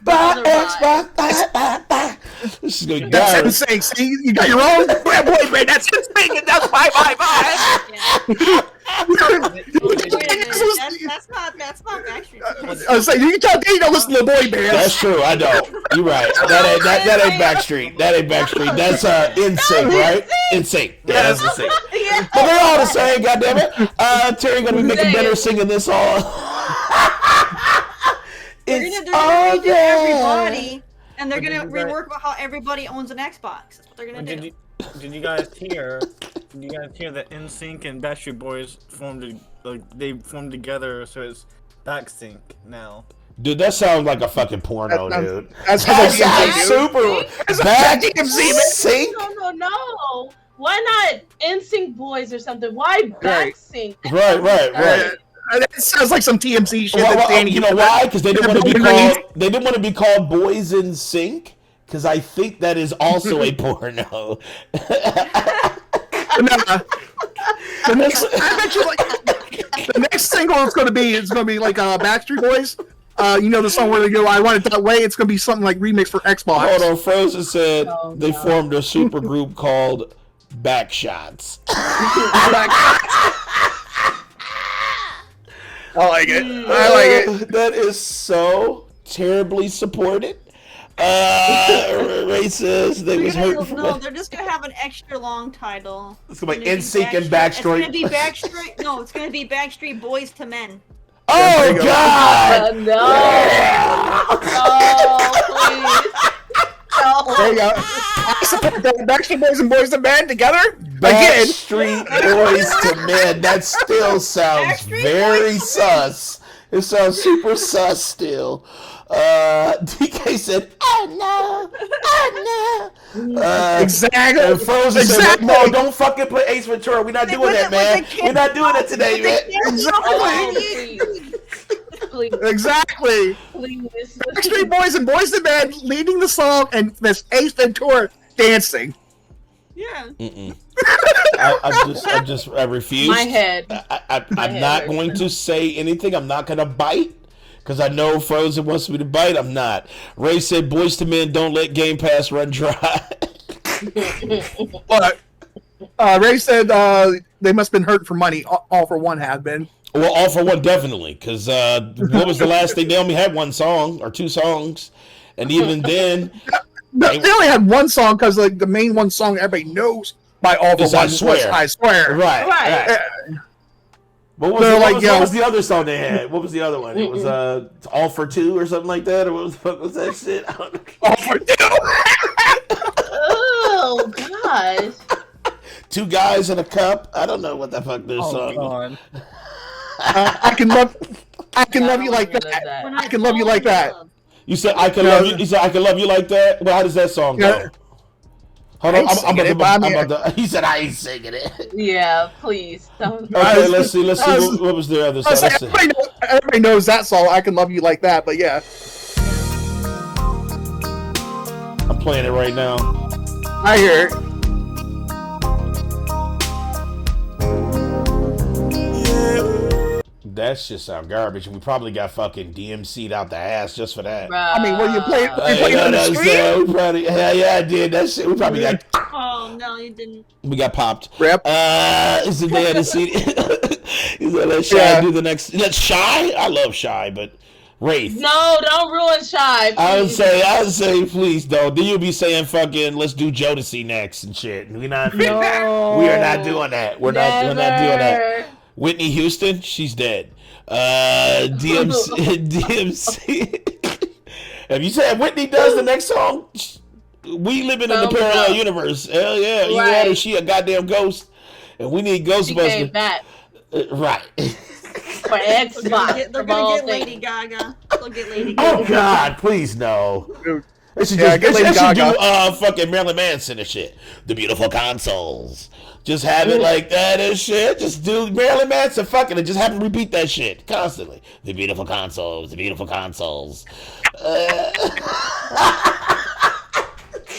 bye, Xbox, bye, bye. This is gonna be That's garbage. insane. See, you got your own boy band. That's insane. And that's bye. That's not Backstreet Boys. I was saying, you can tell Dave don't listen to boy bands. That's true. I know. You're right. That ain't Backstreet. That ain't Backstreet. That's NSYNC, right? NSYNC. Yeah, that's NSYNC. Yeah. But they're all the same. Goddammit. Terry gonna be making better singing this all. They're gonna redo everybody, and they're gonna rework about how everybody owns an Xbox. That's what they're gonna do. Did you guys hear? Did you guys hear that NSYNC and Backstreet Boys they formed together, so it's Backsync now. Dude, that sounds like a fucking porno, dude. That sounds like super. Backsync. No. Why not NSYNC Boys or something? Why Backsync? Right. It sounds like some TMZ shit. Well, you know why? Because they didn't want to be called. They didn't want to be called Boys in Sync. Because I think that is also a porno. The next single is going to be like Backstreet Boys. You know the song where they go, "I Want It That Way." It's going to be something like remix for Xbox. Hold on, Frozen said they formed a super group called Backshots. I like it. That is so terribly supported. Ray says they was hurting for No, they're just gonna have an extra long title. It's gonna be NSYNC and Backstreet. It's gonna be Backstreet. No, it's gonna be Backstreet Boys to Men. Oh God! No! Oh, please! There you go. I support that. Backstreet Boys and Boys to Men together. Backstreet Boys to Men. That still sounds very sus. It sounds super sus still. DK said, "Oh no." Exactly. And Frozen said, "No, don't fucking put Ace Ventura. We're not doing that, man. We're not doing that today, man." Please. Exactly. Please. Backstreet Boys and Boys to Men leading the song, and this Ace Ventura dancing. Yeah. I refuse. My head. I'm not going to say anything. I'm not going to bite. Because I know Frozen wants me to bite. I'm not. Ray said, Boys to Men, don't let Game Pass run dry. But Ray said they must have been hurting for money. All for One have been. Well, All for One, definitely. Because what was the last thing? They only had one song or two songs. And even then... They only had one song because like the main one song everybody knows by All for One was I Swear. Right. What was the other song they had? What was the other one? It was All for Two or something like that? Or what the fuck was that shit? I don't know. All for Two. Oh, gosh. Two Guys in a Cup? I don't know what the fuck their song is. I can love you like that. I can love you like that. You said I can love you. You said I can love you like that. Well, how does that song go? Hold on, I'm about to. He said I ain't singing it. Yeah, please don't. Okay, let's see. What was the other song? Everybody knows that song. I can love you like that. But yeah, I'm playing it right now. I hear it. That shit sound garbage, and we probably got fucking DMC'd out the ass just for that. I mean, were you playing on the screen? We probably, yeah, I did. That shit, we probably got. Oh no, you didn't. We got popped. Rip. Is the day of the CD. He's gonna let Shy do the next. That's Shy. I love Shy, but Wraith. No, don't ruin Shy. I would say, please don't. Then you'll be saying fucking, let's do Jodeci next and shit. We are not doing that. We're not doing that. Whitney Houston, she's dead. DMC. If you said Whitney does the next song, we living in the parallel universe. Hell yeah, you had her. She a goddamn ghost, and we need Ghostbusters. She came back. Right. For Xbox. They're gonna get Lady Gaga. They'll get Lady Gaga. Oh God, please no. They should Yeah, just get Lady Gaga. do fucking Marilyn Manson and shit. The beautiful consoles. Just have it like that and shit. Just do Marilyn Manson fucking and just have him repeat that shit constantly. The beautiful consoles. The beautiful consoles.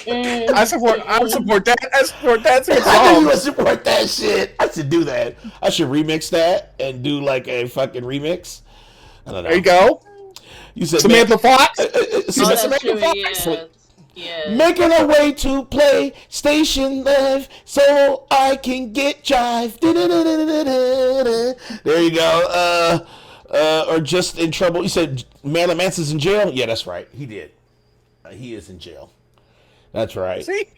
I support that. I support that. It's a good I knew you song. would support that shit. I should do that. I should remix that and do like a fucking remix. I don't know. There you go. You said Samantha Fox. That's true, yeah. Yeah. Making a way to play Station Live so I can get jive. There you go. Or just in trouble. You said Marilyn Manson's in jail? Yeah, that's right. He did. He is in jail. That's right. See?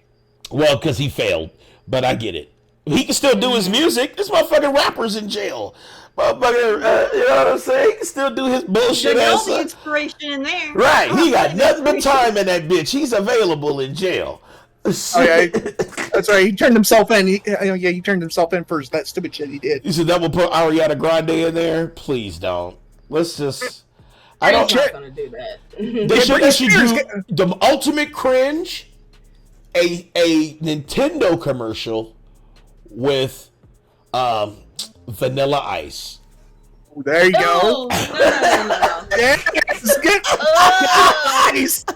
Well, because he failed. But I get it. He can still do his music. This motherfucking rapper's in jail. Motherfucker, you know what I'm saying? He can still do his bullshit There's ass. all the inspiration in there. Right. He got nothing but time in that bitch. He's available in jail. Oh, yeah, that's right. He turned himself in. He turned himself in for that stupid shit he did. You said that will put Ariana Grande in there? Please don't. Let's just. I don't. I'm not gonna do that. They should do the ultimate cringe. A Nintendo commercial with Vanilla Ice. There you Oh, go. no. Yes, get nice.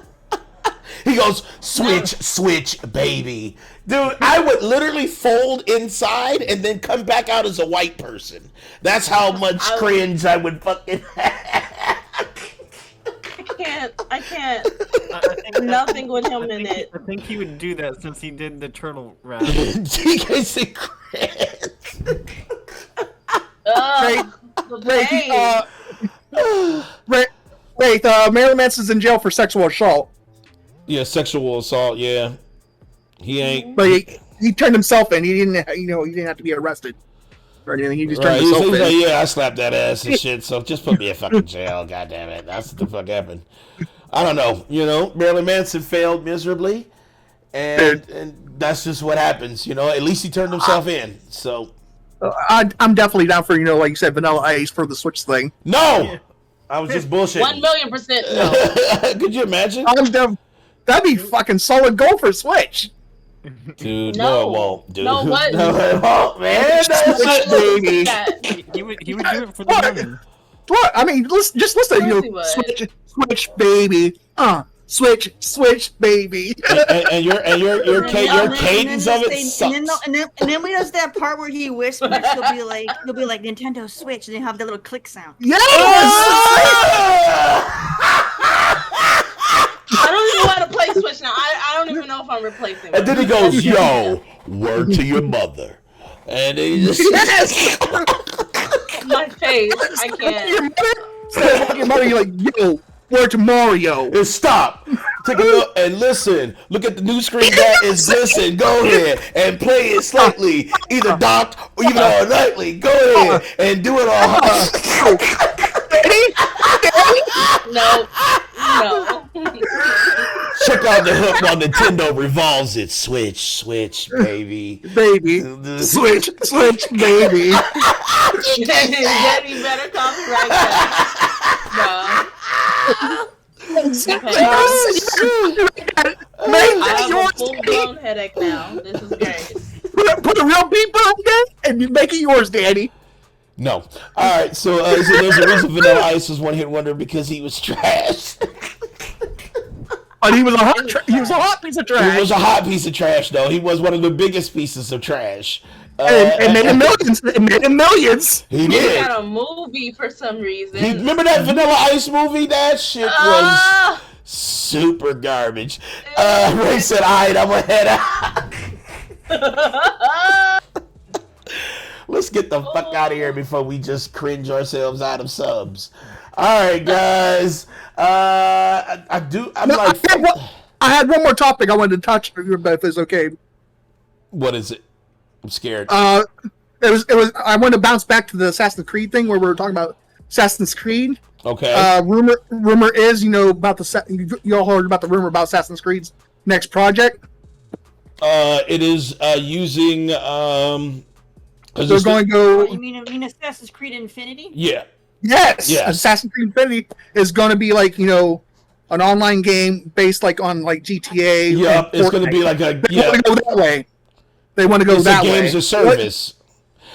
He goes, switch, baby. Dude, I would literally fold inside and then come back out as a white person. That's how much cringe I would fucking have. I can't. Nothing with him in it. I think he would do that since he did the turtle rap. DK said cringe. Marilyn Manson's in jail for sexual assault. Yeah, sexual assault, yeah. He ain't. But he turned himself in. He didn't, he didn't have to be arrested or anything. He just turned Right, himself he's in. like, yeah, I slapped that ass and shit, so just put me in fucking jail, god damn it. That's what the fuck happened. I don't know, Marilyn Manson failed miserably, and that's just what happens, At least he turned himself in, so. I'm definitely down for, like you said, Vanilla Ice for the Switch thing. No! I was just bullshitting. 1,000,000% no. Could you imagine? That'd be fucking solid gold for Switch. Dude, no, it won't. Dude. No, what? No, it won't, man. Switch, baby. He would do it for the women. What? I mean, just listen. Switch, baby. Switch, baby. And your cadence of it sucks. And then we does that part where he whispers. He'll be like Nintendo Switch, and they have that little click sound. Yes. I don't even know how to play Switch now. I don't even know if I'm replacing. And then he goes, "Yo, word to your mother," and he just my face. I can't. Your mother, you're like, "Yo, word to Mario." And stop. Take a look and listen. Look at the new screen that is listen. Go ahead and play it slightly, either docked or even on nightly. Go ahead and do it all. No. Check out the hook while Nintendo revolves it. Switch, baby. Baby. Switch, baby. Daddy better copyright that. No. I have a full-blown headache now. This is great. Put a real beat on that and you make it yours, Daddy. No. All right. So there's a reason Vanilla Ice was one hit wonder because he was trash. But he was a hot piece of trash. He was a hot piece of trash, though. He was one of the biggest pieces of trash. And made him millions. He He did. got a movie for some reason. Remember that Vanilla Ice movie? That shit was super garbage. Ray said, "All right, I'm gonna head out." Let's get the fuck out of here before we just cringe ourselves out of subs. All right, guys. I had one more topic I wanted to touch, if it's okay. What is it? I'm scared. It was. I want to bounce back to the Assassin's Creed thing where we were talking about Assassin's Creed. Okay. Rumor is, about you all heard about the rumor about Assassin's Creed's next project. It is using They're going to go. You mean Assassin's Creed Infinity? Yeah. Yes. Assassin's Creed Infinity is going to be like an online game based like on like GTA. Yeah, it's going to be like a. They want to go that way. They want to go that way. Games of service.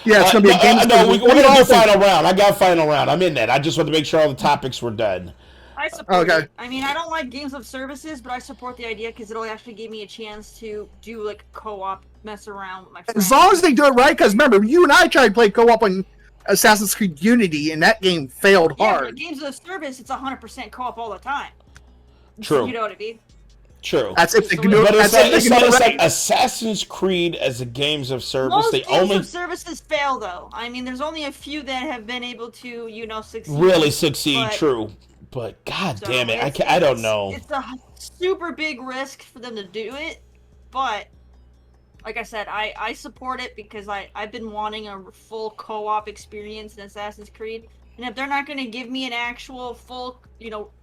Yeah, it's going to be a game of service. No, we're going to do final round. I got final round. I'm in that. I just want to make sure all the topics were done. I support it. I mean, I don't like games of services, but I support the idea because it'll actually give me a chance to do like co-op, mess around with my friends. As long as they do it right, because remember, you and I tried to play co-op on Assassin's Creed Unity, and that game failed hard. But games of service, it's 100% co-op all the time. True. You know what I mean? True. That's if they can do it. But it's right. like Assassin's Creed as a games of service. Most games of services fail, though. I mean, there's only a few that have been able to, succeed. Really succeed, true. But god damn it, I don't know. It's a super big risk for them to do it, but like I said, I support it because I've been wanting a full co-op experience in Assassin's Creed, and if they're not going to give me an actual full,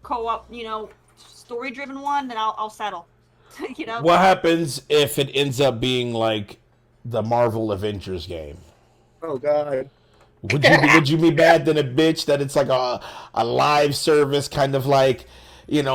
co-op, story-driven one, then I'll settle. What happens if it ends up being like the Marvel Avengers game? Oh god. Would you be mad than a bitch that it's like a live service kind of like,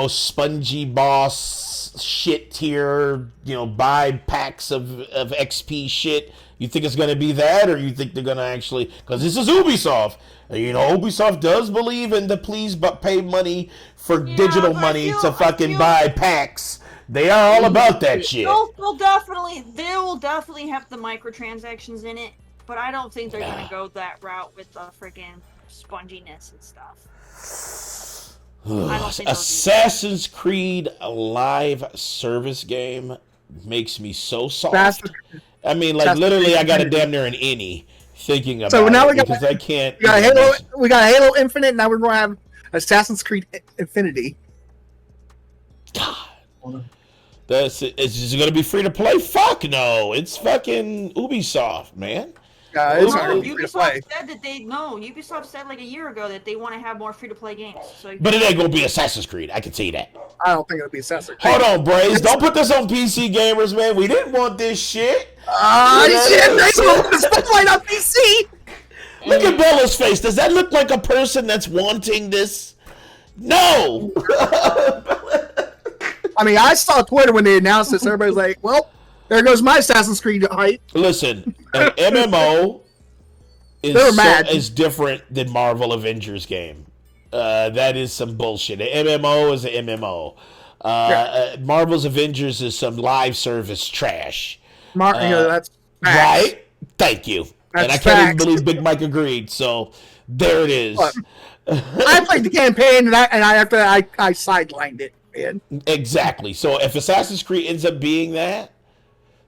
spongy boss shit tier, buy packs of XP shit? You think it's going to be that, or you think they're going to actually, because this is Ubisoft. Ubisoft does believe in the please but pay money for digital money to fucking buy packs. They are all about that shit. They'll definitely have the microtransactions in it. But I don't think they're going to go that route with the freaking sponginess and stuff. Assassin's Creed live service game makes me so soft. I mean, like, literally, I got a damn near an innie thinking about it because I can't. We got Halo Infinite, now we're going to have Assassin's Creed Infinity. God. It's just going to be free to play? Fuck no. It's fucking Ubisoft, man. Ubisoft said like a year ago that they want to have more free-to-play games. But it ain't gonna be Assassin's Creed. I can see that. I don't think it'll be Assassin's Creed. Hold on, Braze. Don't put this on PC gamers, man. We didn't want this shit. They want to spotlight on PC. Look at Bella's face. Does that look like a person that's wanting this? No. I mean, I saw Twitter when they announced this. Everybody's like, well, there goes my Assassin's Creed hype. Listen, an MMO is different than Marvel Avengers game. That is some bullshit. An MMO is an MMO. Marvel's Avengers is some live service trash. That's facts. Right? Thank you. And I can't even believe Big Mike agreed. So there it is. I played the campaign and after that I sidelined it, man. Exactly. So if Assassin's Creed ends up being that,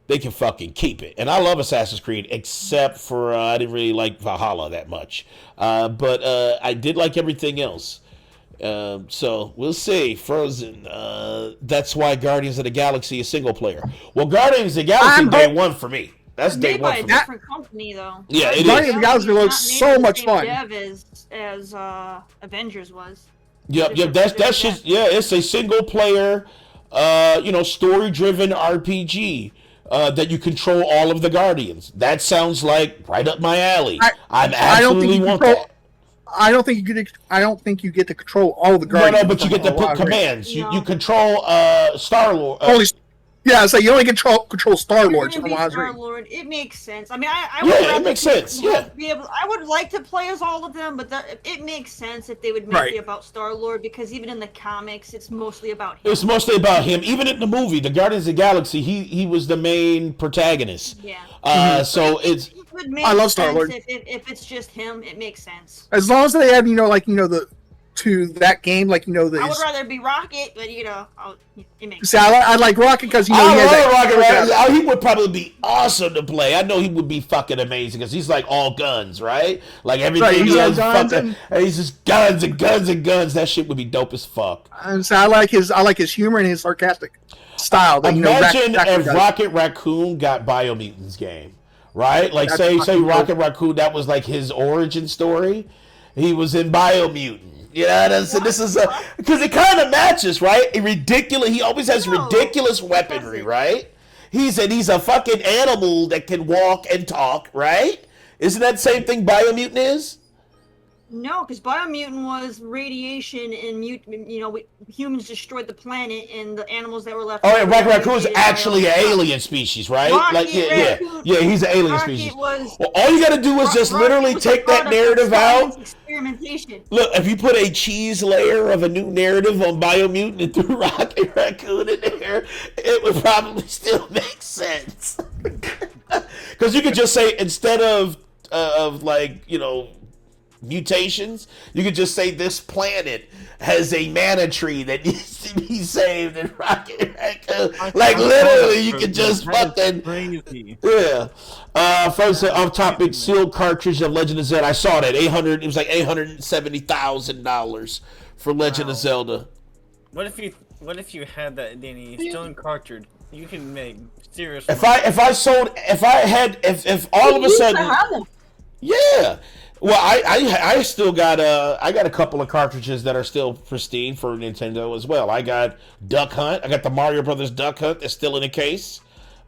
they can fucking keep it. And I love Assassin's Creed, except for I didn't really like Valhalla that much. But I did like everything else. So we'll see. Frozen. That's why Guardians of the Galaxy is single player. Well, Guardians of the Galaxy day one for me. That's day one for me. Different company though. Yeah, it Guardians is. of the Galaxy looks so much fun. As Avengers was. Yep. That's just it's a single player, story-driven RPG. That you control all of the Guardians. That sounds like right up my alley. I absolutely want that. I don't think you get to control all the Guardians. No, but you get to put commands. You control Star-Lord. So you only control Star-Lord. Star-Lord. It makes sense. I mean, it makes sense. Yeah. I would like to play as all of them, but it makes sense if they would make it about Star-Lord, because even in the comics, it's mostly about him. It's mostly about him. Even in the movie, the Guardians of the Galaxy, he was the main protagonist. Yeah. So it's. I love Star-Lord. If it's just him, it makes sense. As long as they have, to that game, I would rather be Rocket, but it makes sense. See, I like Rocket because Rocket. He would probably be awesome to play. I know he would be fucking amazing because he's like all guns, right? Like everything he has fucking. He's just guns and guns and guns. That shit would be dope as fuck. And so I like his humor and his sarcastic style. Imagine if Rocket Raccoon got Biomutant's game, right? Like say Rocket Raccoon, that was like his origin story. He was in Biomutant. This is because it kind of matches, right? He always has ridiculous weaponry, right? He's a fucking animal that can walk and talk, right? Isn't that the same thing Biomutant is? No, because Biomutant was radiation and humans destroyed the planet and the animals that were left. Oh, yeah, Rocket Raccoon's actually an alien species, right? He's an alien species. Well, all you gotta do is just literally take that narrative out. Experimentation. Look, if you put a cheese layer of a new narrative on Biomutant and threw Rocket Raccoon in there, it would probably still make sense. Because you could just say, instead of mutations, you could just say this planet has a mana tree that needs to be saved and Rocket Raccoon. Like, literally, you could just fucking... Crazy. Yeah. First, off topic, sealed cartridge of Legend of Zelda. I saw that. It was like $870,000 for Legend of Zelda. What if you had that, Danny, still in cartridge? You can make serious if money. If all of a sudden... Yeah. Well, I still got I got a couple of cartridges that are still pristine for Nintendo as well. I got Duck Hunt. I got the Mario Brothers Duck Hunt that's still in the case.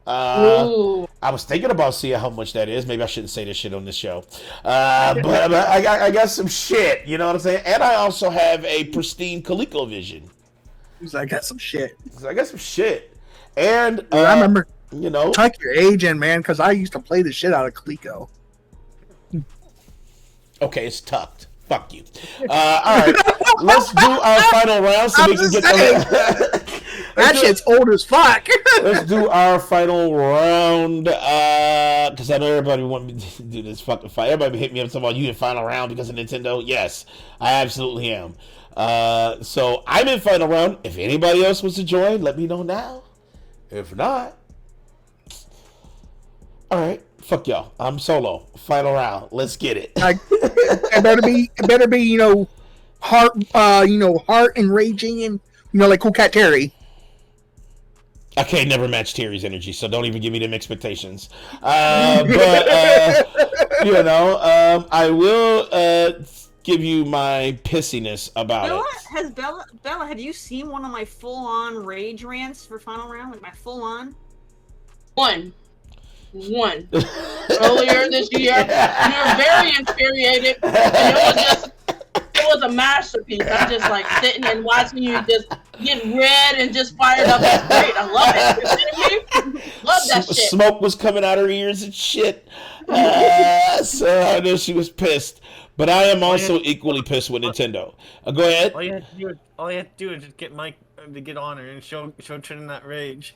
I was thinking about seeing how much that is. Maybe I shouldn't say this shit on this show. But I got some shit. You know what I'm saying? And I also have a pristine ColecoVision. I got some shit. And I remember, tuck your age in, man, because I used to play the shit out of Coleco. Okay, it's tucked. Fuck you. All right, let's do our final round so we can get that shit's old as fuck. Let's do our final round because I know everybody want me to do this fucking fight. Everybody hit me up talking about you in final round because of Nintendo. Yes, I absolutely am. So I'm in final round. If anybody else wants to join, let me know now. If not, all right. Fuck y'all. I'm solo. Final round. Let's get it. It better be, heart and raging and, like Cool Cat Terry. I can't never match Terry's energy, so don't even give me them expectations. I will give you my pissiness about it. Has Bella, have you seen one of my full-on rage rants for final round? Like my full-on? One. Earlier this year, you were very infuriated, and it was a masterpiece. I'm just like sitting and watching you just get red and just fired up. It's great. I love it. You kidding me? Love that shit. Smoke was coming out her ears and shit. So I know she was pissed. But I am also equally pissed with Nintendo. Go ahead. All you have to do is just get Mike to get on her and show Trin that rage.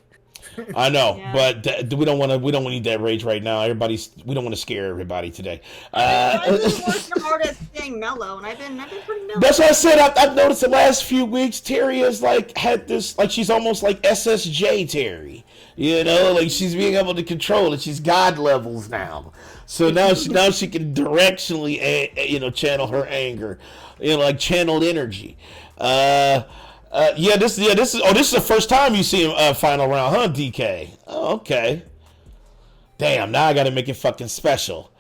I know, but we don't want to need that rage right now. We don't want to scare everybody today. I've been working hard at staying mellow, and I've been pretty mellow. That's what I said. I've noticed the last few weeks, Terry has had this, she's almost like SSJ Terry. She's being able to control it. She's God levels now. So now she can directionally, channel her anger, channeled energy. This is the first time you see him final round, huh, DK? Oh, okay. Damn, now I gotta make it fucking special.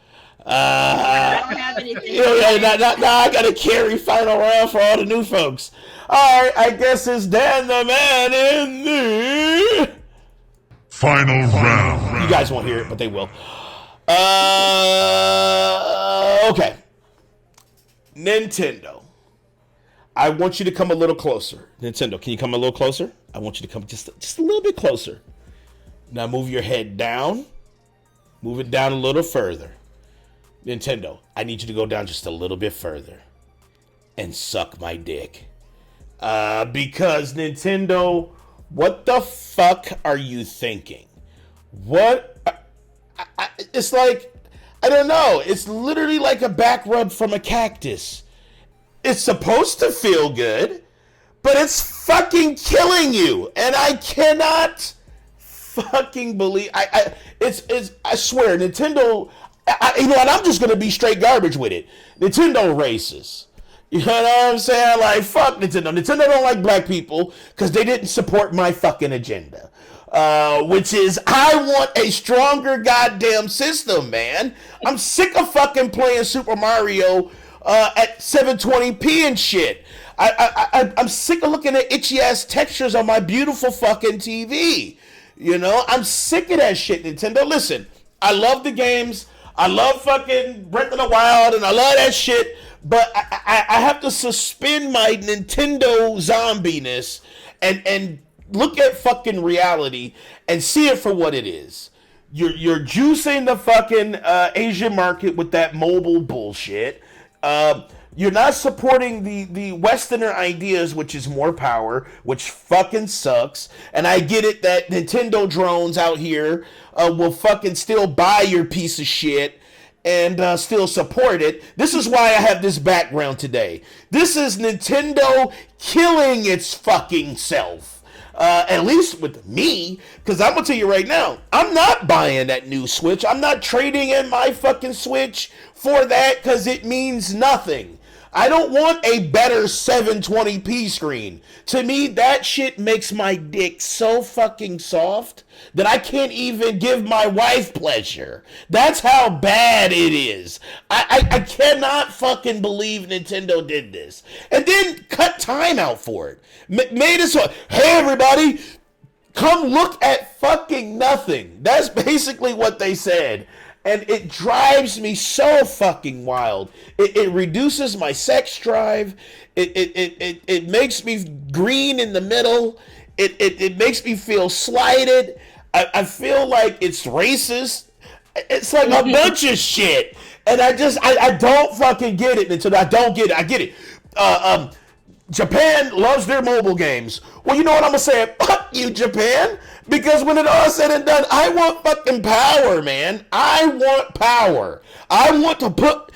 I don't have anything. Now I gotta carry final round for all the new folks. All right, I guess it's Dan the Man in the final round. You guys won't hear it, but they will. Okay. Nintendo. I want you to come a little closer. Nintendo, can you come a little closer? I want you to come just a little bit closer. Now move your head down. Move it down a little further. Nintendo, I need you to go down just a little bit further. And suck my dick. Because Nintendo, what the fuck are you thinking? It's like, I don't know. It's literally like a back rub from a cactus. It's supposed to feel good, but it's fucking killing you, and I cannot fucking believe. I swear, Nintendo. And I'm just gonna be straight garbage with it. Nintendo racist. You know what I'm saying? Like, fuck Nintendo. Nintendo don't like black people because they didn't support my fucking agenda. Which is, I want a stronger goddamn system, man. I'm sick of fucking playing Super Mario at 720p and shit. I'm sick of looking at itchy ass textures on my beautiful fucking TV. I'm sick of that shit, Nintendo. Listen, I love the games. I love fucking Breath of the Wild and I love that shit, but I have to suspend my Nintendo zombiness and look at fucking reality and see it for what it is. You're juicing the fucking Asian market with that mobile bullshit. You're not supporting the Westerner ideas, which is more power, which fucking sucks. And I get it that Nintendo drones out here will fucking still buy your piece of shit and still support it. This is why I have this background today. This is Nintendo killing its fucking self. At least with me, because I'm gonna tell you right now, I'm not buying that new Switch. I'm not trading in my fucking Switch for that because it means nothing. I don't want a better 720p screen. To me, that shit makes my dick so fucking soft that I can't even give my wife pleasure. That's how bad it is. I cannot fucking believe Nintendo did this. And then cut time out for it. Made it so, hey everybody, come look at fucking nothing. That's basically what they said. And it drives me so fucking wild. It reduces my sex drive. It makes me green in the middle. It makes me feel slighted. I feel like it's racist. It's like a bunch of shit. And I don't fucking get it until I don't get it. I get it. Japan loves their mobile games. Well, you know what I'm gonna say? Fuck you, Japan. Because when it all said and done, I want fucking power, man. I want power. I want to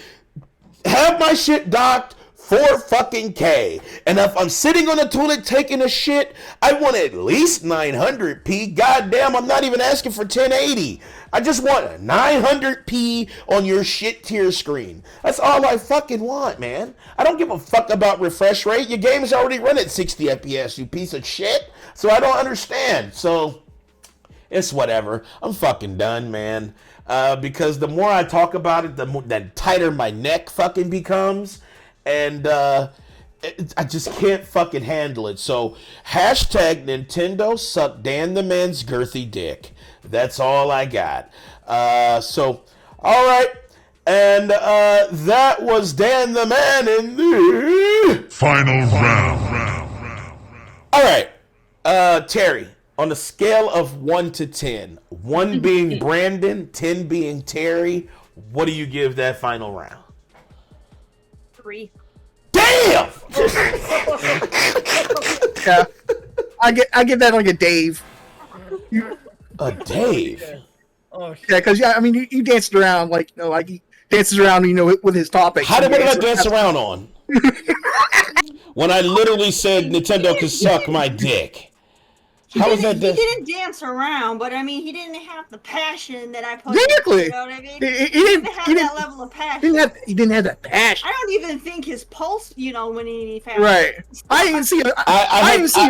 have my shit docked for fucking K. And if I'm sitting on the toilet taking a shit, I want at least 900p. Goddamn, I'm not even asking for 1080. I just want 900p on your shit tier screen. That's all I fucking want, man. I don't give a fuck about refresh rate. Your game is already run at 60 FPS, you piece of shit. So I don't understand. So it's whatever. I'm fucking done, man. Because the more I talk about it, the tighter my neck fucking becomes. And I just can't fucking handle it. So hashtag Nintendo suck Dan the man's girthy dick. That's all I got. So, all right. And that was Dan the man in the final round. All right. Terry, on a scale of 1 to 10, 1 being Brandon, 10 being Terry, what do you give that final round? 3. Damn! Yeah, I get that like a Dave. A Dave? Oh, Yeah, because I mean, you danced around like like he dances around, with his topics. What did I dance around on? When I literally said Nintendo could suck my dick. How was that? He didn't dance around, but I mean, he didn't have the passion that I put. Exactly. You know what I mean? He didn't have that level of passion. He didn't have that passion. I don't even think his pulse, when he found. Right. I didn't see. I didn't see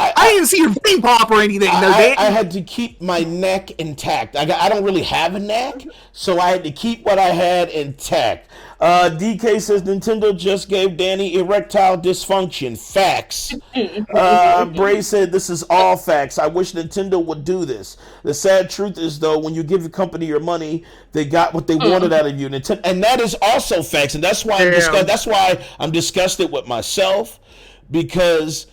I didn't see your vein pop or anything. I had to keep my neck intact. I don't really have a neck, so I had to keep what I had intact. DK says Nintendo just gave Danny erectile dysfunction. Facts. Bray said this is all facts. I wish Nintendo would do this. The sad truth is, though, when you give the company your money, they got what they wanted out of you. And that is also facts. And that's why I'm disgusted with myself, because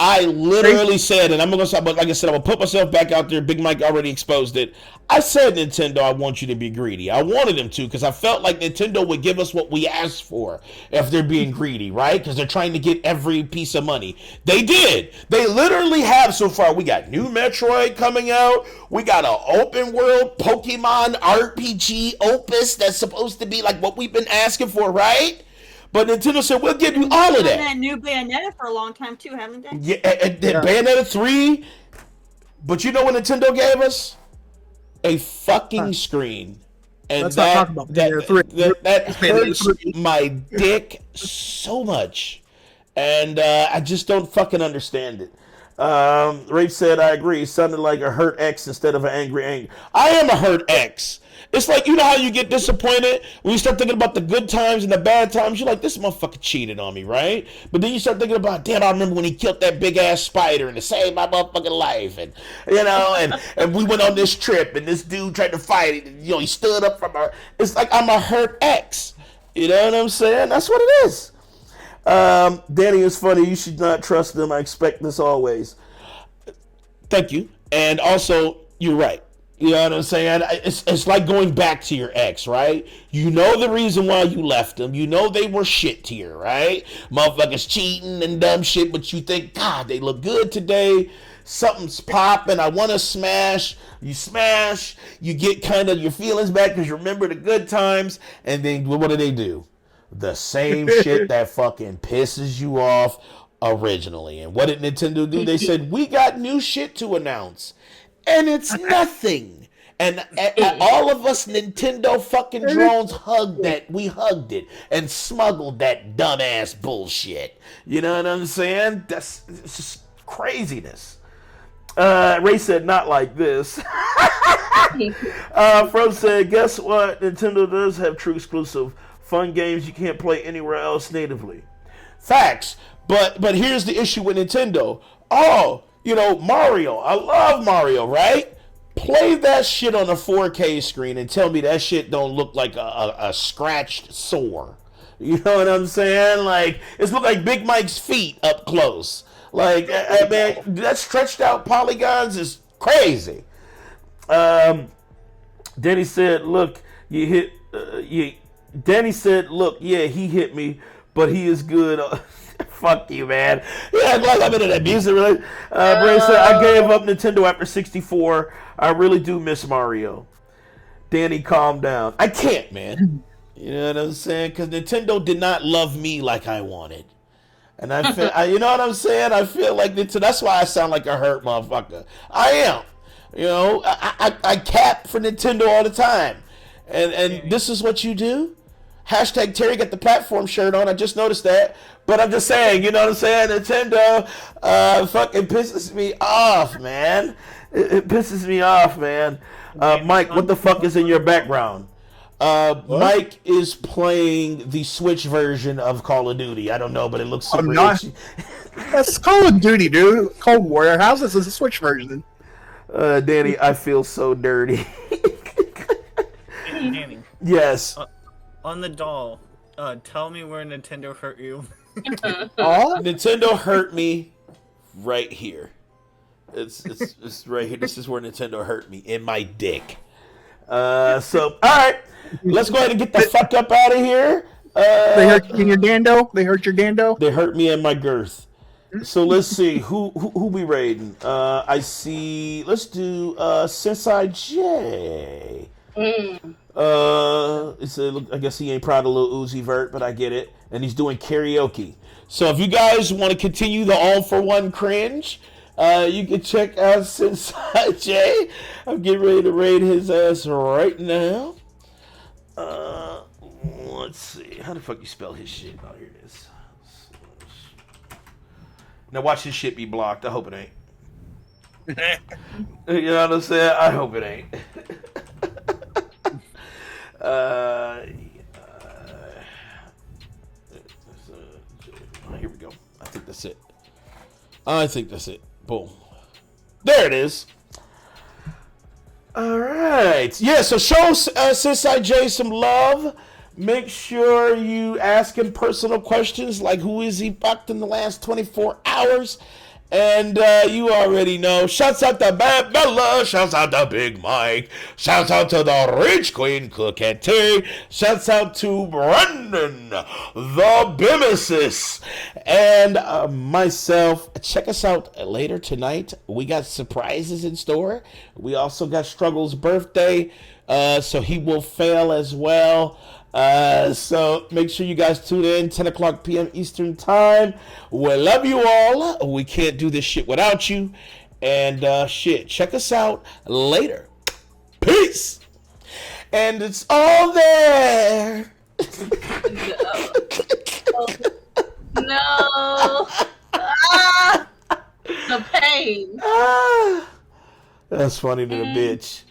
I literally said, and I'm gonna stop, but like I said, I'm gonna put myself back out there. Big Mike already exposed it. I said, Nintendo, I want you to be greedy. I wanted them to, because I felt like Nintendo would give us what we asked for if they're being greedy, right? Because they're trying to get every piece of money. They did. They literally have so far. We got new Metroid coming out. We got an open world Pokemon RPG opus that's supposed to be like what we've been asking for, right? But Nintendo said, we'll give you all of that. That new Bayonetta for a long time, too, haven't they? Yeah, Bayonetta 3. But you know what Nintendo gave us? A fucking screen. And let's not talk about that hurts my dick so much. And I just don't fucking understand it. Rafe said, I agree. It sounded like a hurt ex instead of an angry. I am a hurt ex. It's like, you know how you get disappointed when you start thinking about the good times and the bad times? You're like, this motherfucker cheated on me, right? But then you start thinking about, damn, I remember when he killed that big-ass spider and it saved my motherfucking life. And, you know, and we went on this trip and this dude tried to fight. And, you know, he stood up from her. It's like I'm a hurt ex. You know what I'm saying? That's what it is. Danny is funny. You should not trust them. I expect this always. Thank you. And also, you're right. You know what I'm saying? It's like going back to your ex, right? You know the reason why you left them. You know they were shit to you, right? Motherfuckers cheating and dumb shit, but you think, God, they look good today. Something's popping. I want to smash. You smash. You get kind of your feelings back because you remember the good times. And then what do? The same shit that fucking pisses you off originally. And what did Nintendo do? They said, we got new shit to announce. And it's nothing. And all of us Nintendo fucking drones hugged that. We hugged it and smuggled that dumbass bullshit. You know what I'm saying? It's just craziness. Ray said, not like this. Fro said, guess what? Nintendo does have true exclusive fun games you can't play anywhere else natively. Facts. But here's the issue with Nintendo. Oh, you know, Mario. I love Mario, right? Play that shit on a 4K screen and tell me that shit don't look like a scratched sore. You know what I'm saying? Like, it's look like Big Mike's feet up close. Like, man, that stretched out polygons is crazy. Danny said, look, Danny said, look, yeah, he hit me, but he is good. Fuck you, man. Yeah, like I'm in that music related. Bray said, I gave up Nintendo after 64. I really do miss Mario. Danny, calm down. I can't, man. You know what I'm saying? Because Nintendo did not love me like I wanted. And I feel, you know what I'm saying? I feel like Nintendo, that's why I sound like a hurt motherfucker. I am. You know, I cap for Nintendo all the time. And this is what you do? Hashtag Terry got the platform shirt on. I just noticed that. But I'm just saying, you know what I'm saying? Nintendo fucking pisses me off, man. It pisses me off, man. Mike, what the fuck is in your background? Mike is playing the Switch version of Call of Duty. I don't know, but it looks super itchy. That's Call of Duty, dude. Cold War. How's this a Switch version? Danny, I feel so dirty. Danny. Yes. On the doll, tell me where Nintendo hurt you. Nintendo hurt me right here. It's right here. This is where Nintendo hurt me, in my dick. So, all right. Let's go ahead and get the fuck up out of here. They hurt you in your dando? They hurt your dando? They hurt me in my girth. So let's see. Who we raiding? I see. Let's do Sensei J. I guess he ain't proud of Lil Uzi Vert, but I get it. And he's doing karaoke. So if you guys want to continue the all-for-one cringe, you can check out Sensei J. I'm getting ready to raid his ass right now. Let's see. How the fuck you spell his shit? Oh, here it is. Now watch his shit be blocked. I hope it ain't. You know what I'm saying? I hope it ain't. Here we go. I think that's it. Boom. There it is. All right. Yeah, so show Sensei J some love. Make sure you ask him personal questions like who is he fucked in the last 24 hours. And you already know. Shouts out to Bad Bella. Shouts out to Big Mike. Shouts out to the Rich Queen Cook and Terry. Shouts out to Brendan, the Bimesis, and myself. Check us out later tonight. We got surprises in store. We also got Struggle's birthday, so he will fail as well. So make sure you guys tune in 10 o'clock p.m. Eastern time. We love you all. We can't do this shit without you. And check us out later. Peace. And it's all there. No. Ah! The pain. That's funny to the bitch.